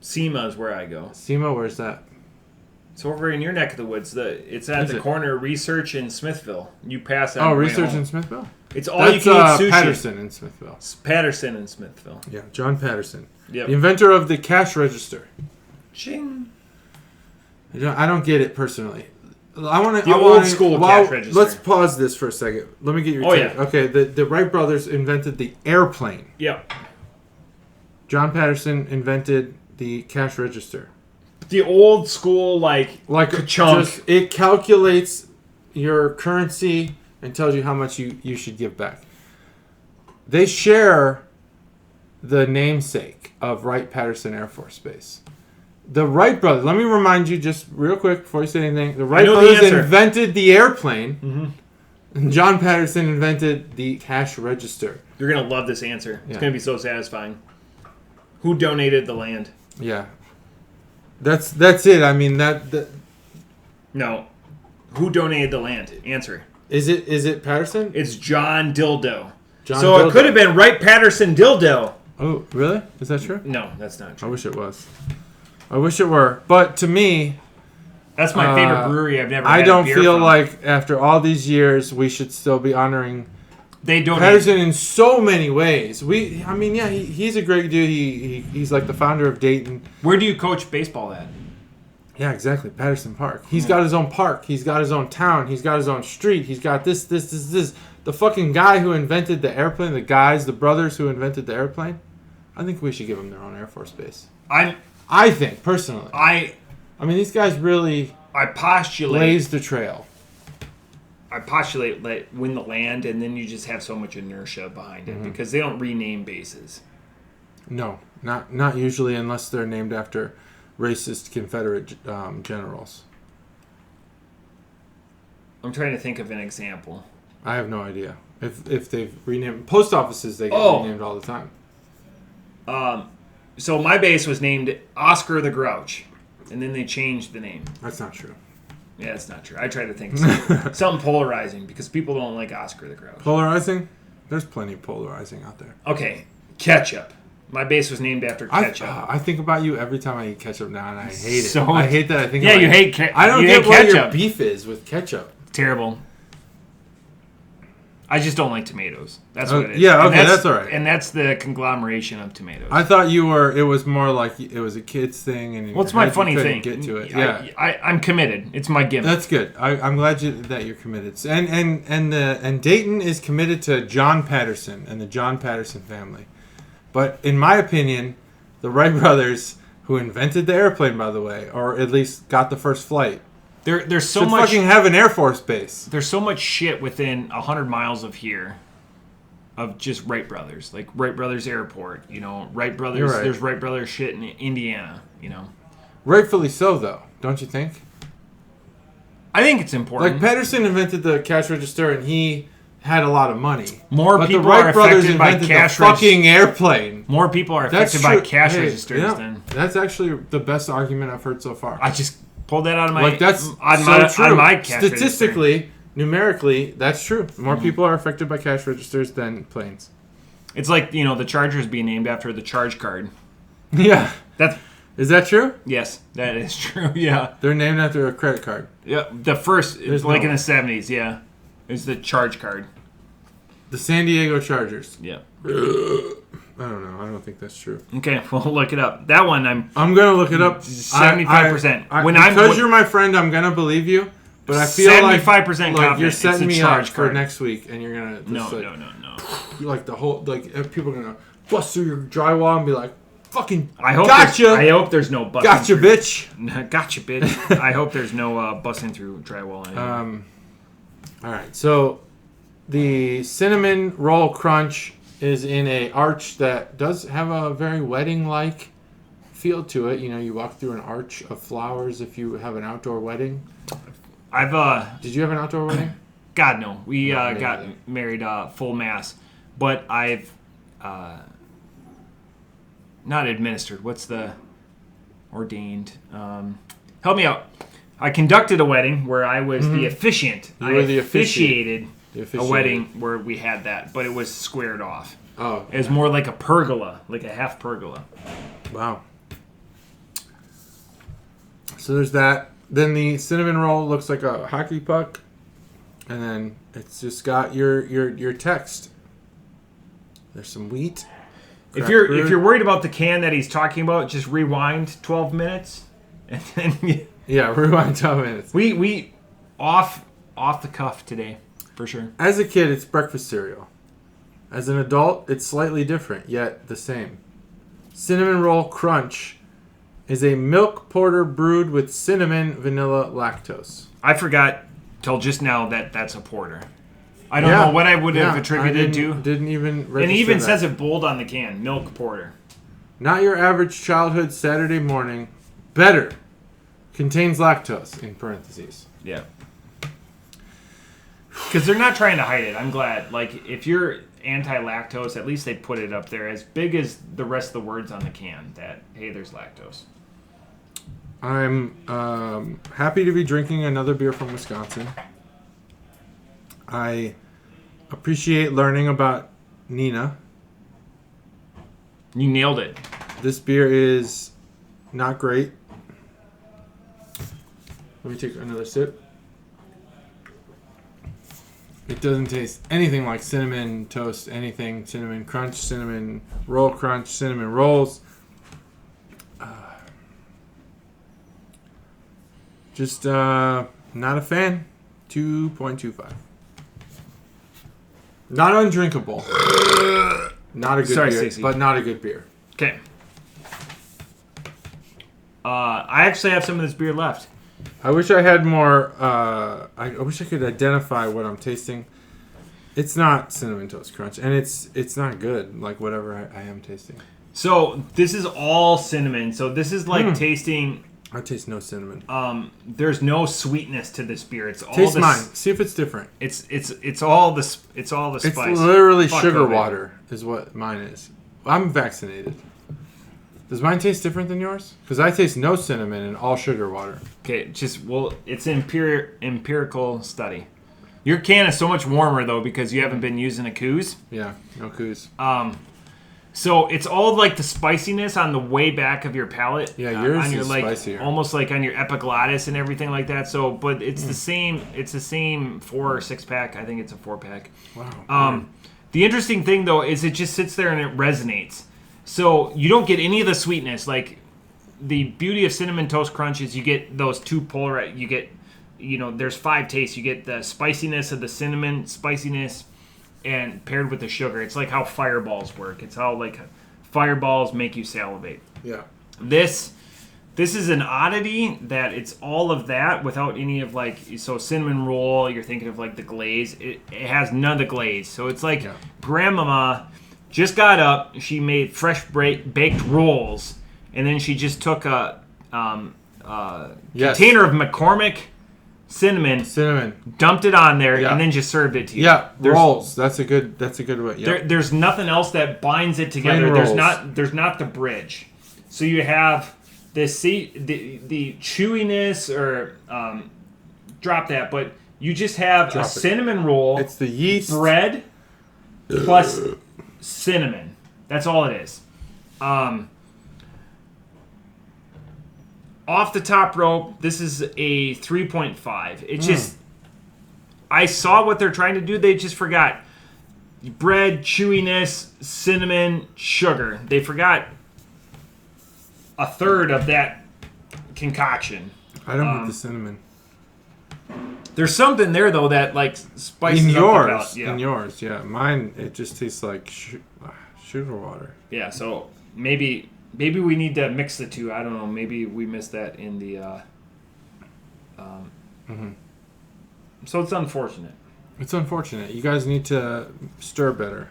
SEMA is where I go. SEMA, where's that? It's over in your neck of the woods. It's at Is the it? corner of Research and Smithville. You pass on Oh, the way Research home. in Smithville? It's all you can eat sushi. Patterson in Smithville. Patterson in Smithville. Yeah, John Patterson. Yep. The inventor of the cash register. Ching. I don't get it personally. I want to The old school cash register. Let's pause this for a second. Let me get your take. Yeah. Okay, the Wright brothers invented the airplane. Yep. John Patterson invented the cash register. The old school, like a chunk. It calculates your currency and tells you how much you should give back. They share the namesake of Wright-Patterson Air Force Base. The Wright brothers, let me remind you just real quick before you say anything. The Wright brothers invented the airplane. Mm-hmm. And John Patterson invented the cash register. You're going to love this answer. It's Yeah. going to be so satisfying. Who donated the land? Yeah. That's it. I mean, No. Who donated the land? Answer. Is it Patterson? It's John Dildo. John so Dildo. it could have been Wright-Patterson Dildo. Oh, really? Is that true? No, that's not I true. wish it was. I wish it were. But to me, That's my favorite brewery I've never had I don't a beer feel from. like after all these years we should still be honoring They donated. Patterson in so many ways. He's a great dude. He's like the founder of Dayton. Where do you coach baseball at? Yeah, exactly. Patterson Park. He's got his own park. He's got his own town. He's got his own street. He's got this. The fucking guy who invented the airplane, the brothers who invented the airplane, I think we should give them their own Air Force Base. I think, personally. I mean, these guys really blazed the trail. I postulate win the land, and then you just have so much inertia behind it because they don't rename bases. No, not usually unless they're named after racist Confederate generals. I'm trying to think of an example. I have no idea. If they've renamed... Post offices, they get renamed all the time. So my base was named Oscar the Grouch, and then they changed the name. That's not true. Yeah, it's not true. I try to think of something polarizing because people don't like Oscar the Grouch. Polarizing? There's plenty of polarizing out there. Okay, ketchup. My base was named after ketchup. I think about you every time I eat ketchup now, and I hate it. So- I hate that I think Yeah, about you it. hate ketchup. I don't you get hate what your ketchup. beef is with ketchup. Terrible. I just don't like tomatoes. That's what it is. Yeah, And okay, that's all right. And that's the conglomeration of tomatoes. I thought it was more like it was a kid's thing. And What's my funny couldn't thing? get to it. Yeah. I'm committed. It's my gimmick. That's good. I'm glad that you're committed. And Dayton is committed to John Patterson and the John Patterson family. But in my opinion, the Wright brothers, who invented the airplane, by the way, or at least got the first flight, There's so should much. fucking have an Air Force base. There's so much shit within 100 miles of here, of just Wright Brothers, like Wright Brothers Airport. Wright Brothers. You're right. There's Wright Brothers shit in Indiana. Rightfully so, though, don't you think? I think it's important. Like Patterson invented the cash register, and he had a lot of money. More but people the Wright are brothers affected by invented cash the fucking airplane. More people are That's affected by true. cash Hey, registers yeah, than. That's actually the best argument I've heard so far. I just pulled that out of my. That's on so my, true. On my cash Statistically, numerically, that's true. More people are affected by cash registers than planes. It's like the Chargers being named after the charge card. Yeah. Is that true? Yes, that is true. Yeah. They're named after a credit card. Yeah. The first, There's like no- in the 70s. Yeah, it's the charge card. The San Diego Chargers. Yeah. I don't know. I don't think that's true. Okay, well, look it up. That one, I'm gonna look it up. 75%. Because you're my friend, I'm gonna believe you. But I feel 75% like confident you're it's setting a me up charge for card. next week, and you're gonna No. like the whole people are gonna bust through your drywall and be like, "Fucking I hope gotcha, I hope there's no busting. gotcha, through. bitch." Gotcha, bitch. I hope there's no busting through drywall anymore. All right, so the cinnamon roll crunch is in a arch that does have a very wedding-like feel to it. You walk through an arch of flowers if you have an outdoor wedding. Did you have an outdoor wedding? God no. We No, me got neither. married full mass, but I've not administered. What's the ordained? Help me out. I conducted a wedding where I was the officiant. You were the officiated a wedding where we had that, but it was squared off. Oh. It was more like a pergola, like a half pergola. Wow. So there's that. Then the cinnamon roll looks like a hockey puck. And then it's just got your text. There's some wheat. If you're worried about the can that he's talking about, just rewind 12 minutes. And then yeah, rewind 12 minutes. We off the cuff today, for sure. As a kid, it's breakfast cereal. As an adult, it's slightly different, yet the same. Cinnamon Roll Crunch is a milk porter brewed with cinnamon, vanilla, lactose. I forgot till just now that that's a porter. I don't know what I would have attributed to. Didn't even register and it even that. says it bold on the can, milk porter. Not your average childhood Saturday morning. Better. Contains lactose, in parentheses. Yeah. Because they're not trying to hide it. I'm glad. Like, if you're anti-lactose, at least they put it up there as big as the rest of the words on the can that, hey, there's lactose. I'm happy to be drinking another beer from Wisconsin. I appreciate learning about Nina. You nailed it. This beer is not great. Let me take another sip. It doesn't taste anything like cinnamon toast, anything. Cinnamon crunch, cinnamon roll crunch, cinnamon rolls. Just not a fan. 2.25. Not undrinkable. Not a good beer, Stacey. but not a good beer. Okay. I actually have some of this beer left. I wish I had more. I wish I could identify what I'm tasting. It's not cinnamon toast crunch, and it's not good. Like whatever I am tasting. So this is all cinnamon. So this is like tasting. I taste no cinnamon. There's no sweetness to this beer. It's all Taste mine. See if it's different. It's all the spice. It's literally Fuck sugar of it. water is what mine is. I'm vaccinated. Does mine taste different than yours? Because I taste no cinnamon and all sugar water. Okay, it's empirical study. Your can is so much warmer though because you haven't been using a coos. Yeah, no coos. So it's all like the spiciness on the way back of your palate. Yeah, yours on your, is like, spicier. Almost like on your epiglottis and everything like that. So, but it's the same. It's the same 4 or 6-pack. I think it's a 4-pack. Wow. The interesting thing though is it just sits there and it resonates. So you don't get any of the sweetness. Like the beauty of Cinnamon Toast Crunch is you get those two polar. You get, there's 5 tastes. You get the spiciness of the cinnamon spiciness, and paired with the sugar. It's like how fireballs work. It's how like fireballs make you salivate. Yeah. This is an oddity that it's all of that without any of so cinnamon roll, you're thinking of like the glaze. It has none of the glaze. So it's like grandmama just got up, she made fresh baked rolls, and then she just took a container of McCormick cinnamon, dumped it on there, and then just served it to you. Yeah, rolls. That's a good way. Yeah. There's nothing else that binds it together. There's not the bridge. So you have the chewiness, or drop that, but you just have a cinnamon roll. It's the yeast bread plus cinnamon. That's all it is. Off the top rope, this is a 3.5. It's just, I saw what they're trying to do. They just forgot bread, chewiness, cinnamon, sugar. They forgot a third of that concoction. I don't get the cinnamon. There's something there though that like spices in up yours. the palate. Yeah. In yours, yeah. Mine, it just tastes like sugar water. Yeah. So maybe we need to mix the two. I don't know. Maybe we missed that in the. So it's unfortunate. It's unfortunate. You guys need to stir better.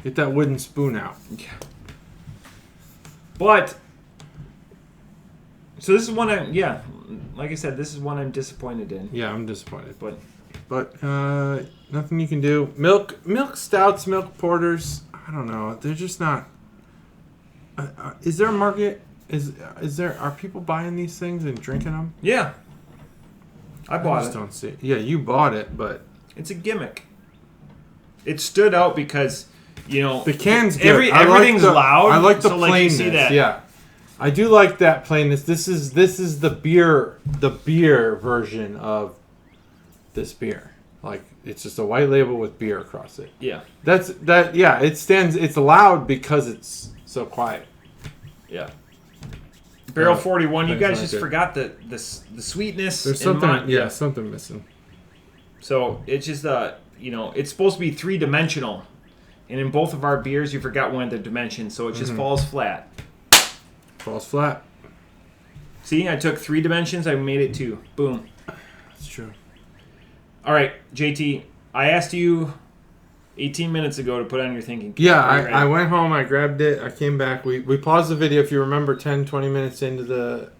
Get that wooden spoon out. Yeah. But. So this is one like I said, this is one I'm disappointed in. Yeah, I'm disappointed. But nothing you can do. Milk stouts, milk porters. I don't know. They're just not. Is there a market? Are people buying these things and drinking them? Yeah. I bought just it. don't see it. Yeah, you bought it, but It's a gimmick. It stood out because, the can's good. Everything's loud. I like the so, plainness. you see that. Yeah, I do like that plainness. This is the beer version of this beer. Like, it's just a white label with beer across it. Yeah. Yeah, it stands. It's loud because it's so quiet. Yeah. Barrel 41. You guys not just good. forgot the sweetness. There's and something. Something missing. So it's just it's supposed to be 3-dimensional, and in both of our beers, you forgot one of the dimensions, so it just falls flat. Falls flat. See, I took 3 dimensions, I made it 2. Boom. That's true. All right, JT, I asked you 18 minutes ago to put on your thinking cap. Yeah, Are you ready? I went home, I grabbed it, I came back. We paused the video, if you remember, 10, 20 minutes into the...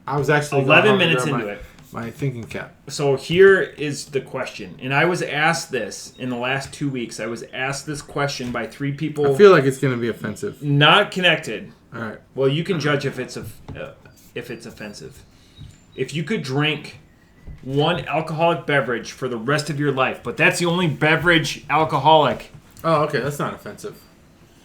I was actually... 11 minutes into it. My thinking cap. So here is the question. And I was asked this in the last 2 weeks. I was asked this question by 3 people. I feel like it's going to be offensive. Not connected. All right. Well, you can judge if it's offensive. If you could drink one alcoholic beverage for the rest of your life, but that's the only beverage alcoholic. Oh, okay. That's not offensive.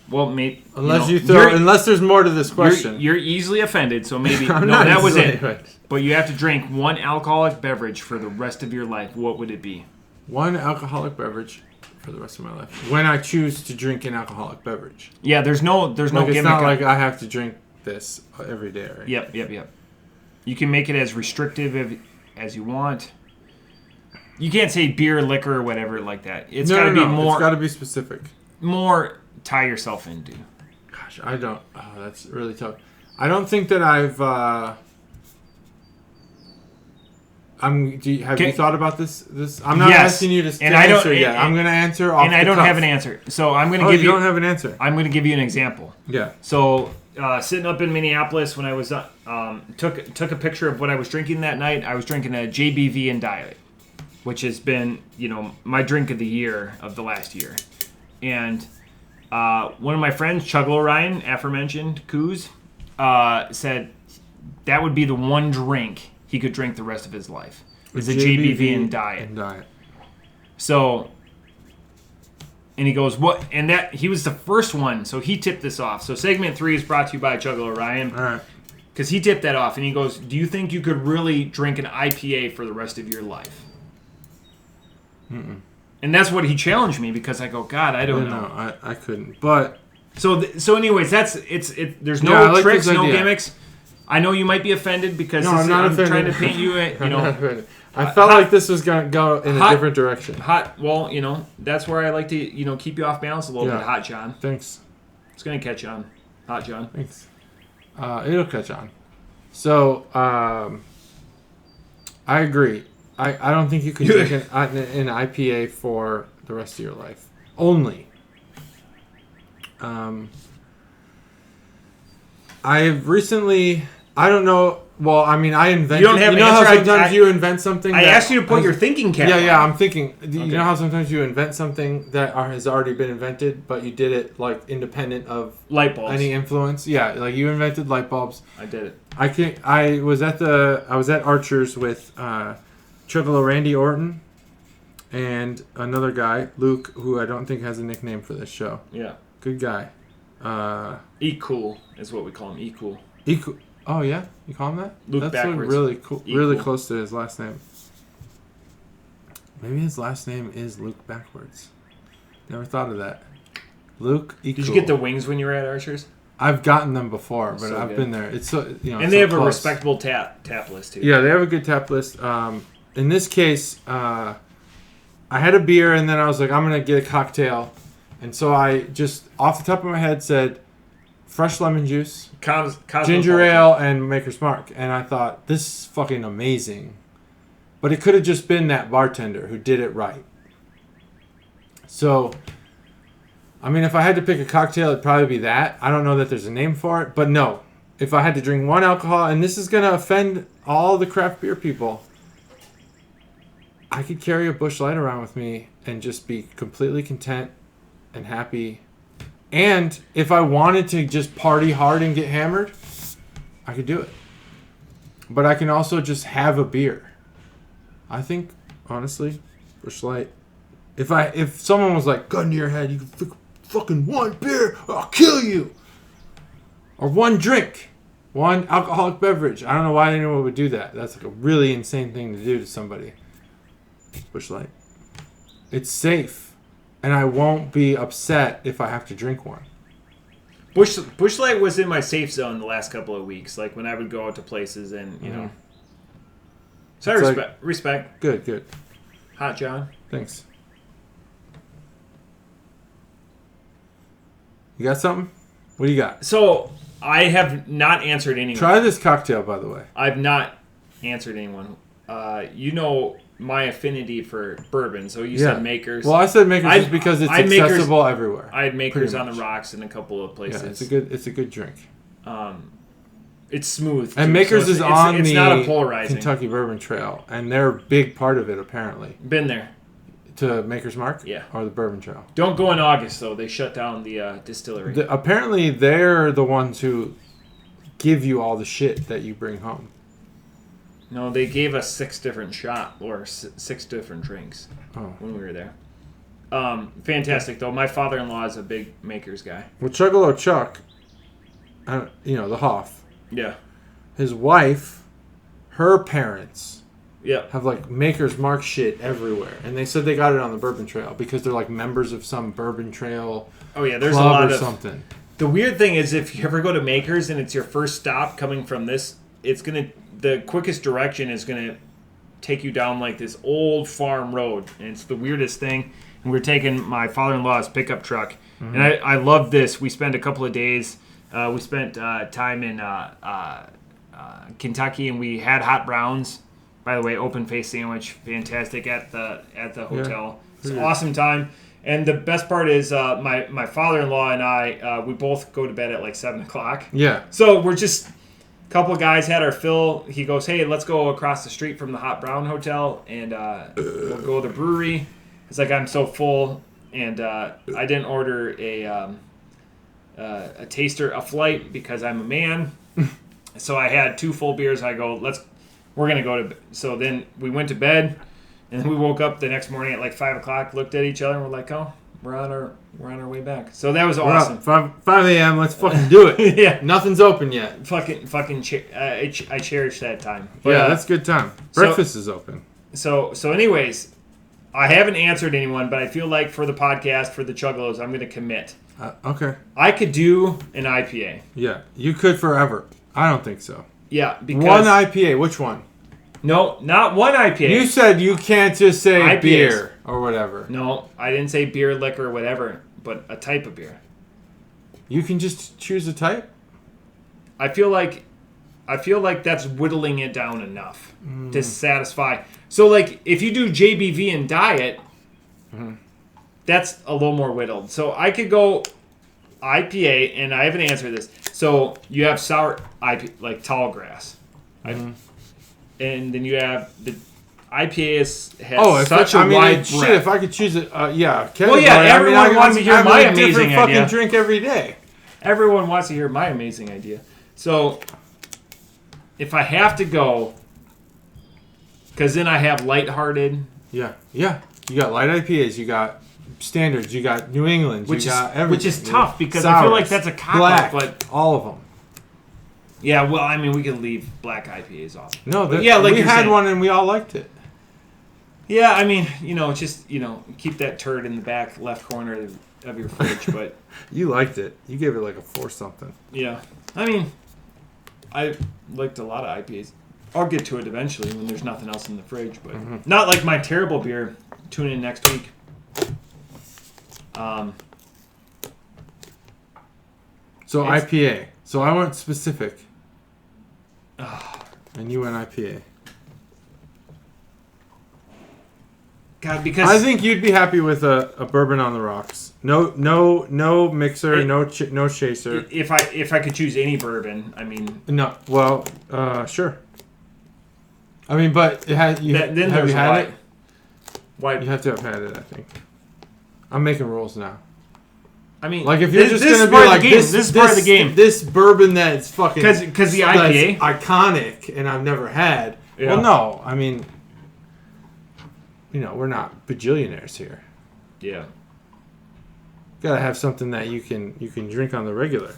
Well, maybe Unless there's more to this question. You're easily offended, so maybe I'm no. not That was easily it. offended. But you have to drink one alcoholic beverage for the rest of your life. What would it be? One alcoholic beverage for the rest of my life. When I choose to drink an alcoholic beverage. Yeah, there's no It's gimmick. not like I have to drink this every day, right? Yep. You can make it as restrictive as you want. You can't say beer, liquor, or whatever like that. It's got to be more. It's got to be specific. More tie yourself into. Gosh, I don't. Oh, that's really tough. I don't think that I've. Have you thought about this? I'm not asking you to answer yet. I'm going to answer off and I don't have an answer. So I'm going to give you. You don't have an answer. I'm going to give you an example. Yeah. So sitting up in Minneapolis when I was took a picture of what I was drinking that night. I was drinking a JBV and Diet, which has been my drink of the year of the last year, and one of my friends, Chuggalo Ryan, aforementioned Coos, said that would be the one drink he could drink the rest of his life. Is a JBV and Diet. So, and he goes, what? And that he was the first one, so he tipped this off. So segment 3 is brought to you by Chuggalo Ryan. All right. Because he tipped that off, and he goes, do you think you could really drink an IPA for the rest of your life? And that's what he challenged me, because I go, God, I don't know. No, I couldn't. But so anyways, there's no like tricks, this no idea. gimmicks. I know you might be offended because I'm not offended. trying to paint you at, I'm not offended. I felt like this was going to go in a different direction. Well, that's where I like to, keep you off balance a little bit, Hot John. Thanks. It's going to catch on. Hot John. Thanks. It'll catch on. So, I agree. I don't think you can drink an IPA for the rest of your life. Only. I've recently... I don't know... Well, I mean, I invented... You don't have an how answer. sometimes you invent something I asked you to put your thinking cap on. Yeah, I'm thinking... Okay. You know how sometimes you invent something that has already been invented, but you did it, like, independent of... Light bulbs. Any influence? Yeah, like, you invented light bulbs. I did it. I was at Archer's with Chuggalo Randy Orton and another guy, Luke, who I don't think has a nickname for this show. Yeah. Good guy. Eat Cool is what we call him. Eat Cool. Oh yeah, you call him that? Luke That's backwards. Really cool. Eat really Cool. close to his last name. Maybe his last name is Luke backwards. Never thought of that. Luke. Did you get the wings when you were at Archer's? I've gotten them before, but So I've good. been there. It's so And they have a respectable tap list too. Yeah, they have a good tap list. In this case, I had a beer and then I was like, I'm gonna get a cocktail, and so I just off the top of my head said, fresh lemon juice, ginger ale, and Maker's Mark, and I thought this is fucking amazing, but it could have just been that bartender who did it right. So, I mean, if I had to pick a cocktail, it'd probably be that. I don't know that there's a name for it, but no. If I had to drink one alcohol, and this is going to offend all the craft beer people, I could carry a Busch Light around with me and just be completely content and happy. And if I wanted to just party hard and get hammered, I could do it. But I can also just have a beer. I think, honestly, Busch Light. If someone was like, gun to your head, you can fucking one beer, or I'll kill you. Or one drink. One alcoholic beverage. I don't know why anyone would do that. That's like a really insane thing to do to somebody. Busch Light. It's safe. And I won't be upset if I have to drink one. Busch Light was in my safe zone the last couple of weeks. Like when I would go out to places and, you know. So I respect. Good. Hot John. Thanks. You got something? What do you got? So, I have not answered anyone. Try this cocktail, by the way. I've not answered anyone. You know my affinity for bourbon, so you said Makers. Well, I said Makers just because it's accessible everywhere. I had Makers on the rocks in a couple of places. Yeah, it's a good drink. It's smooth. And Makers is on it's the not a polarizing Kentucky Bourbon Trail, and they're a big part of it, apparently. Been there. To Maker's Mark? Yeah. Or the Bourbon Trail? Don't go in August, though. They shut down the distillery. Apparently, they're the ones who give you all the shit that you bring home. No, they gave us 6 different six different drinks when we were there. Fantastic, though. My father-in-law is a big Makers guy. Well, Chuggalo Chuck, the Hoff. Yeah. His wife, her parents... Yeah. Have like Maker's Mark shit everywhere, and they said they got it on the Bourbon Trail because they're like members of some Bourbon Trail. Oh yeah, there's club a lot or of something. The weird thing is, if you ever go to Maker's and it's your first stop coming from this, the quickest direction is gonna take you down like this old farm road, and it's the weirdest thing. And we're taking my father-in-law's pickup truck, and I love this. We spent a couple of days. We spent time in Kentucky, and we had hot browns. By the way, open face sandwich, fantastic at the hotel. Yeah, it's an awesome time. And the best part is my father-in-law and I, we both go to bed at like 7 o'clock. Yeah. So we're just a couple of guys had our fill. He goes, hey, let's go across the street from the Hot Brown Hotel and we'll go to the brewery. It's like I'm so full, and I didn't order a taster, a flight, because I'm a man. So I had 2 full beers. I go, we're going to go to bed. So then we went to bed, and then we woke up the next morning at like 5 o'clock, looked at each other, and we're like, oh, we're on our way back. So that was awesome. 5 a.m., let's fucking do it. Yeah. Nothing's open yet. I cherish that time. But, that's a good time. Breakfast is open. So anyways, I haven't answered anyone, but I feel like for the podcast, for the Chuggalos, I'm going to commit. Okay. I could do an IPA. Yeah, you could forever. I don't think so. Yeah, because... One IPA, which one? No, not one IPA. You said you can't just say IPAs. Beer or whatever. No, I didn't say beer, liquor, whatever, but a type of beer. You can just choose a type? I feel like that's whittling it down enough to satisfy. So, like, if you do JBV and diet, that's a little more whittled. So I could go IPA, and I haven't answered this. So you have sour IPA, like tall grass. And then you have the IPA has such a wide breadth. If I could choose it, yeah. Well, yeah, everyone wants to hear my amazing different idea. Fucking drink every day. Everyone wants to hear my amazing idea. So if I have to go, because then I have lighthearted. Yeah. You got light IPAs, you got standards, you got New England, you got everything. Which is tough because Sours, I feel like that's a cop-out, but all of them. Yeah, well, I mean, we could leave black IPAs off. No, like we had one and we all liked it. Yeah, I mean, just keep that turd in the back left corner of your fridge. But you liked it. You gave it like a 4 something. Yeah, I mean, I liked a lot of IPAs. I'll get to it eventually when there's nothing else in the fridge, but not like my terrible beer. Tune in next week. So IPA. So I went specific. And you went IPA. God, because I think you'd be happy with a bourbon on the rocks. No mixer, no chaser. If I could choose any bourbon, I mean. No, well, sure. I mean, but it had you. Then have you had it? White. You have to have had it, I think. I'm making rules now. I mean, like if you're just gonna be like this is part of the game. This bourbon that's fucking because the IPA iconic and I've never had. Yeah. Well, no, I mean, we're not bajillionaires here. Yeah. Gotta have something that you can drink on the regular.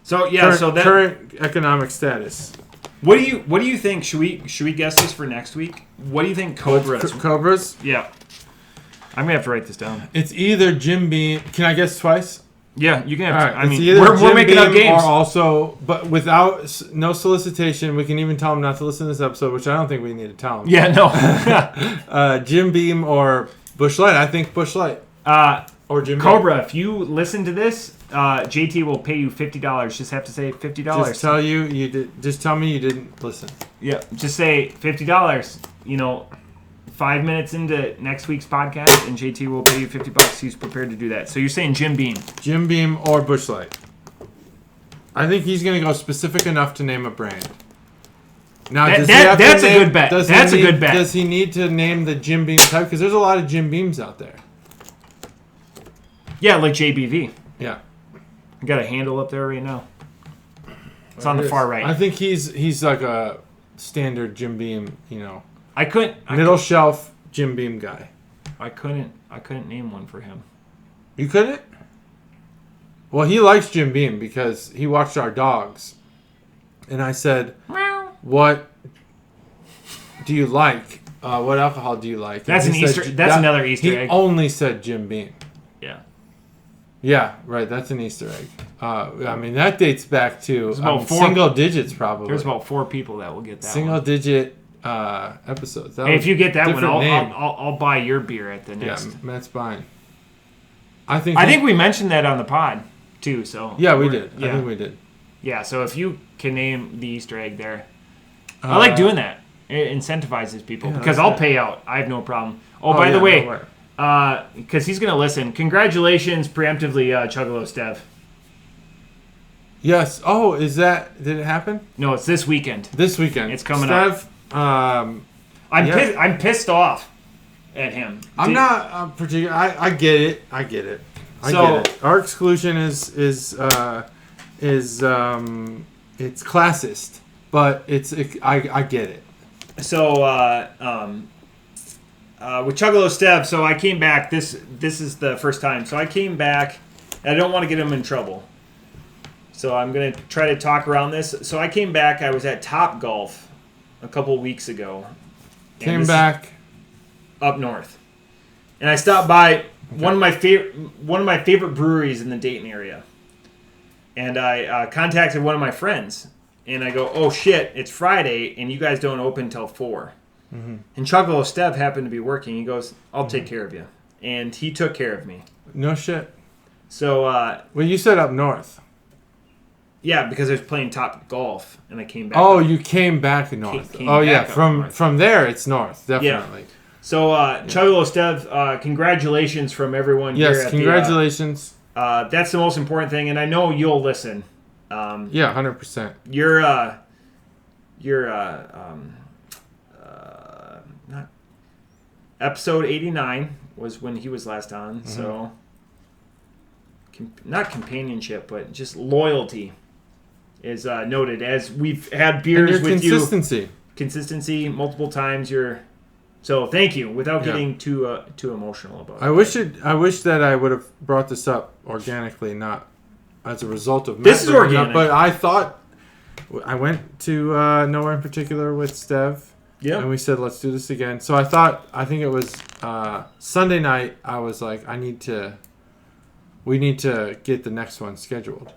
So yeah, current economic status. What do you think? Should we guess this for next week? What do you think Cobras? Cobras? Yeah. I'm gonna have to write this down. It's either Jim Beam. Can I guess twice? Yeah, you can. Right, I mean, we're making up games. Or also, but without no solicitation, we can even tell them not to listen to this episode, which I don't think we need to tell them. Yeah, no. Jim Beam or Busch Light. I think Busch Light. Or Jim Cobra. Beam. If you listen to this, JT will pay you $50. Just have to say $50. Just tell you did. Just tell me you didn't listen. Yeah, just say $50. 5 minutes into next week's podcast, and JT will pay you $50. He's prepared to do that. So you're saying Jim Beam? Jim Beam or Busch Light. I think he's going to go specific enough to name a brand. Now, that's a good bet. That's a good bet. Does he need to name the Jim Beam type? Because there's a lot of Jim Beams out there. Yeah, like JBV. Yeah. I got a handle up there right now. It's on the far right. I think he's like a standard Jim Beam, Middle shelf Jim Beam guy. I couldn't name one for him. You couldn't? Well, he likes Jim Beam because he watched our dogs. And I said, "What do you like? What alcohol do you like?" That's another Easter egg. He only said Jim Beam. Yeah. Yeah, right. That's an Easter egg. I mean, that dates back to single digits, probably. There's about 4 people that will get that single digit episodes. Hey, if you get that one, I'll buy your beer at the next. Yeah, Matt's buying. I think we mentioned that on the pod too. So yeah, we did. Yeah. I think we did. Yeah. So if you can name the Easter egg there, I like doing that. It incentivizes people because I'll pay out. I have no problem. By the way, because he's gonna listen. Congratulations, preemptively, Chuggalos Dev. Yes. Oh, did it happen? No, it's this weekend. This weekend. It's coming up. I'm pissed off at him. I'm not particular. I get it. I get it. Our exclusion is it's classist, but I get it. So with Chuggalos Dev, so I came back. This is the first time. So I came back. And I don't want to get him in trouble. So I'm going to try to talk around this. So I came back. I was at Top Golf a couple weeks ago. Came back up north, and I stopped by one of my favorite breweries in the Dayton area, and I contacted one of my friends, and I go, "Oh shit, it's Friday, and you guys don't open till 4." Mm-hmm. And Chuggalos Dev happened to be working. He goes, "I'll take care of you," and he took care of me. No shit. So well, you said up north. Yeah, because I was playing Top Golf, and I came back. Oh, you came back north. From there, it's north, definitely. Yeah. So, Chuggalos Dev, congratulations from everyone here. Yes, congratulations. That's the most important thing, and I know you'll listen. Yeah, 100%. Not episode 89 was when he was last on, mm-hmm. So not companionship, but just loyalty is noted as we've had beers with consistency. Consistency multiple times. So thank you. Without getting too emotional about it. I wish that I would have brought this up organically, not as a result of this is organic. But I thought I went to nowhere in particular with Stev. Yeah. And we said let's do this again. So I think it was Sunday night. I was like, we need to get the next one scheduled.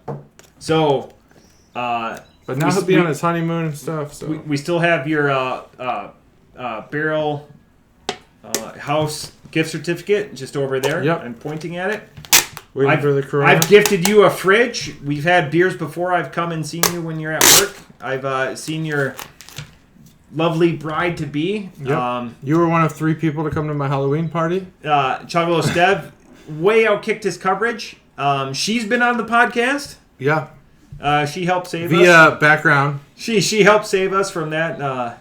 So. But now he'll be on his honeymoon and stuff. So we still have your Barrel house gift certificate just over there. Yep. I'm pointing at it. Waiting for the corona. I've gifted you a fridge. We've had beers before. I've come and seen you when you're at work. I've seen your lovely bride-to-be. Yep. You were one of 3 people to come to my Halloween party. Chuggalos Dev way outkicked his coverage. She's been on the podcast. Yeah. She helped save us. Via background. She helped save us from that.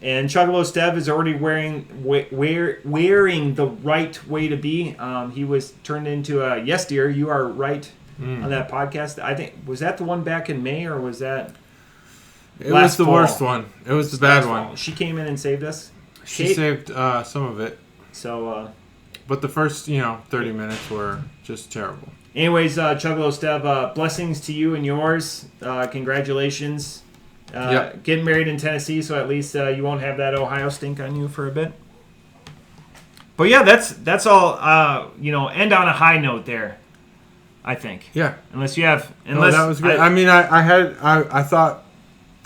And Chuggalos Dev is already wearing the right way to be. He was turned into a yes dear. You are right on that podcast. I think was that the one back in May or was that? It was the worst one. It was the bad one. She came in and saved us. She saved some of it. So, but the first 30 minutes were just terrible. Anyways, Chuggalos, Steph, blessings to you and yours. Congratulations. Getting married in Tennessee, so at least you won't have that Ohio stink on you for a bit. But yeah, that's all. End on a high note there, I think. Yeah. Unless that was good. I thought,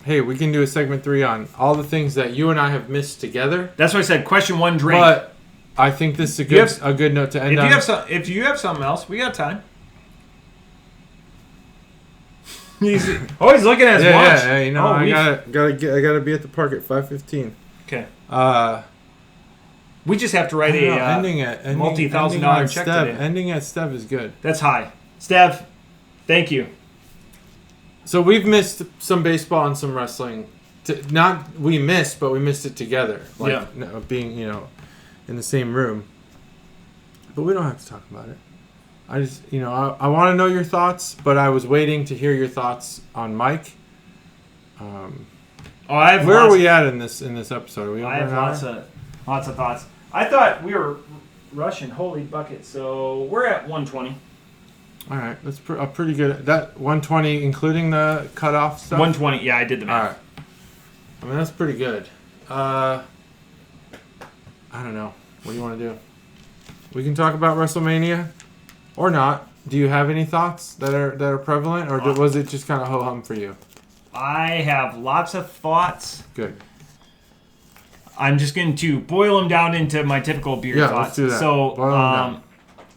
hey, we can do a segment 3 on all the things that you and I have missed together. That's why I said question 1 drink. But I think this is a good note to end on. If you have something else, we got time. He's always looking at his watch. Yeah, I gotta be at the park at 5:15. Okay. We just have to write a multi-$1,000 check today. Ending at Stev is good. That's high. Stev, thank you. So we've missed some baseball and some wrestling. We missed it together. Being in the same room. But we don't have to talk about it. I just I want to know your thoughts, but I was waiting to hear your thoughts on Mike. Where are we at in this episode? I have lots of thoughts. I thought we were rushing. Holy bucket! So we're at 120. All right, that's pretty good. That 120, including the cutoff stuff. 120. Yeah, I did the math. All right. I mean, that's pretty good. I don't know. What do you want to do? We can talk about WrestleMania, or not. Do you have any thoughts that are prevalent, or was it just kind of ho hum for you? I have lots of thoughts. Good. I'm just going to boil them down into my typical beer thoughts. Let's do that. So,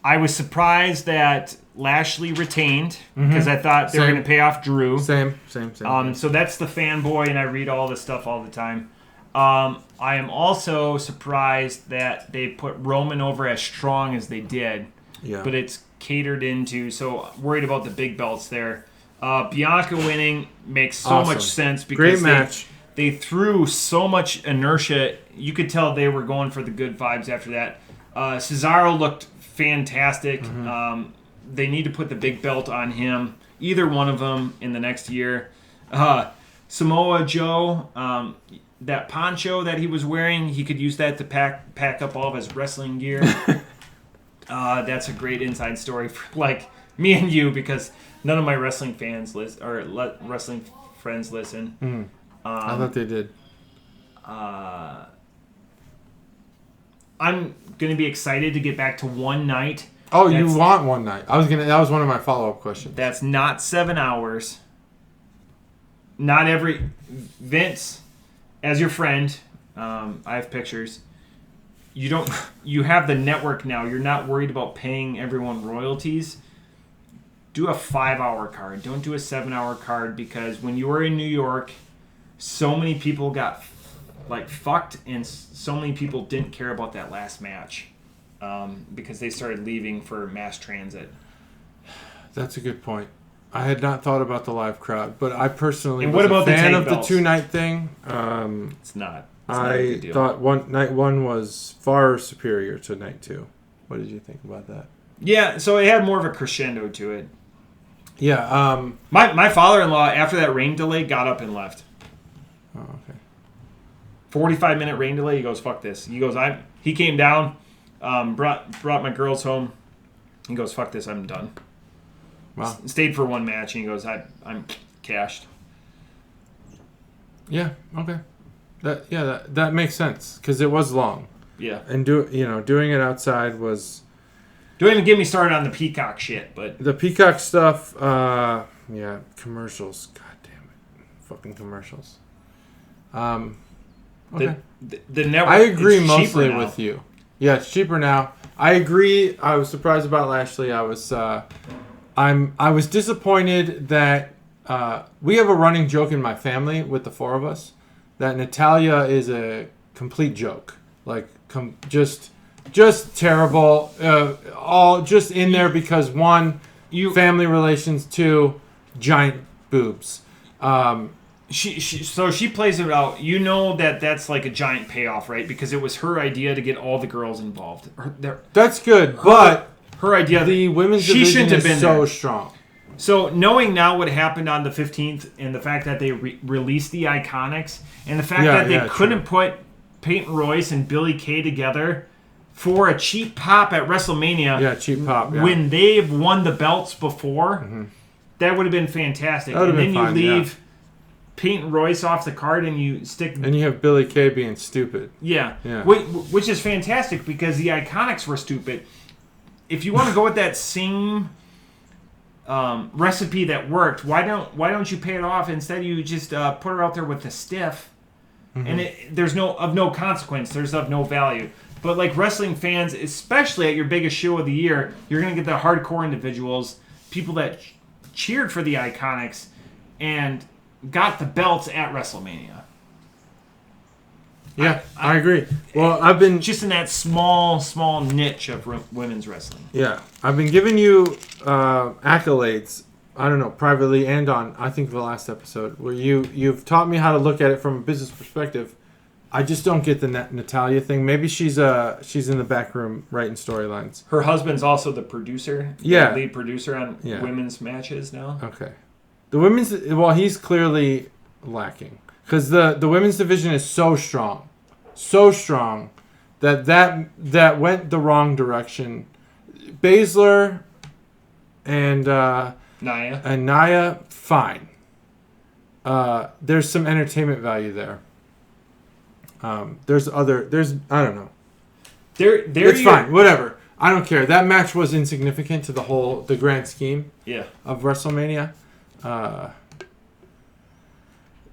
I was surprised that Lashley retained because I thought they were going to pay off Drew. Same. So that's the fanboy, and I read all this stuff all the time. I am also surprised that they put Roman over as strong as they did. Yeah. But it's catered into, so worried about the big belts there. Bianca winning makes so much sense because great match. They threw so much inertia. You could tell they were going for the good vibes after that. Cesaro looked fantastic. They need to put the big belt on him, either one of them, in the next year. Samoa Joe, that poncho that he was wearing, he could use that to pack up all of his wrestling gear. That's a great inside story for me and you, because none of my wrestling fans wrestling friends listen. I thought they did. I'm gonna be excited to get back to one night. Oh, you want one night? That was one of my follow-up questions. That's not 7 hours. Not every Vince, as your friend, I have pictures. You have the network now. You're not worried about paying everyone royalties. Do a 5-hour card. Don't do a 7-hour card, because when you were in New York, so many people got fucked, and so many people didn't care about that last match because they started leaving for mass transit. That's a good point. I had not thought about the live crowd, but I personally was a fan of the 2-night thing. It's not. I thought night 1 was far superior to night 2. What did you think about that? Yeah, so it had more of a crescendo to it. Yeah. My father-in-law, after that rain delay, got up and left. Oh, okay. 45-minute rain delay. He goes, fuck this. He goes, he came down, brought my girls home. He goes, fuck this, I'm done. Wow. Stayed for one match, and he goes, I'm cashed. Yeah. Okay. That makes sense, because it was long. Yeah. And doing it outside was. Don't even get me started on the Peacock shit, but the Peacock stuff. Yeah, commercials. God damn it, fucking commercials. Okay. The network. I agree mostly with you. Yeah, it's cheaper now. I agree. I was surprised about Lashley. I was disappointed that we have a running joke in my family with the 4 of us that Natalia is a complete joke. Just terrible. All just in there because 1, family relations, 2, giant boobs. She plays it out. You know that's like a giant payoff, right? Because it was her idea to get all the girls involved. That's good, but her idea. The women's division is so strong. So knowing now what happened on the 15th, and the fact that they released the Iconics, and the fact that they couldn't put Peyton Royce and Billy Kay together for a cheap pop at WrestleMania. Yeah, cheap pop. Yeah. When they've won the belts before, that would have been fantastic. That would have and been then fun, you leave Peyton Royce off the card and you stick. And you have Billy Kay being stupid. Yeah. Yeah. Which is fantastic because the Iconics were stupid. If you want to go with that same recipe that worked, why don't you pay it off? Instead, you just put her out there with the stiff, and there's no consequence. There's of no value. But like wrestling fans, especially at your biggest show of the year, you're gonna get the hardcore individuals, people that cheered for the Iconics, and got the belts at WrestleMania. Yeah, I agree. Well, I've been just in that small niche of women's wrestling. Yeah, I've been giving you accolades. I don't know, privately and on. I think the last episode where you've taught me how to look at it from a business perspective. I just don't get the Natalia thing. Maybe she's in the back room writing storylines. Her husband's also the producer. Yeah, the lead producer on women's matches now. Okay, the women's. Well, he's clearly lacking because the women's division is so strong that went the wrong direction. Baszler and Nia, fine. There's some entertainment value there. There's I don't know. It's fine. Whatever. I don't care. That match was insignificant to the grand scheme. Of WrestleMania.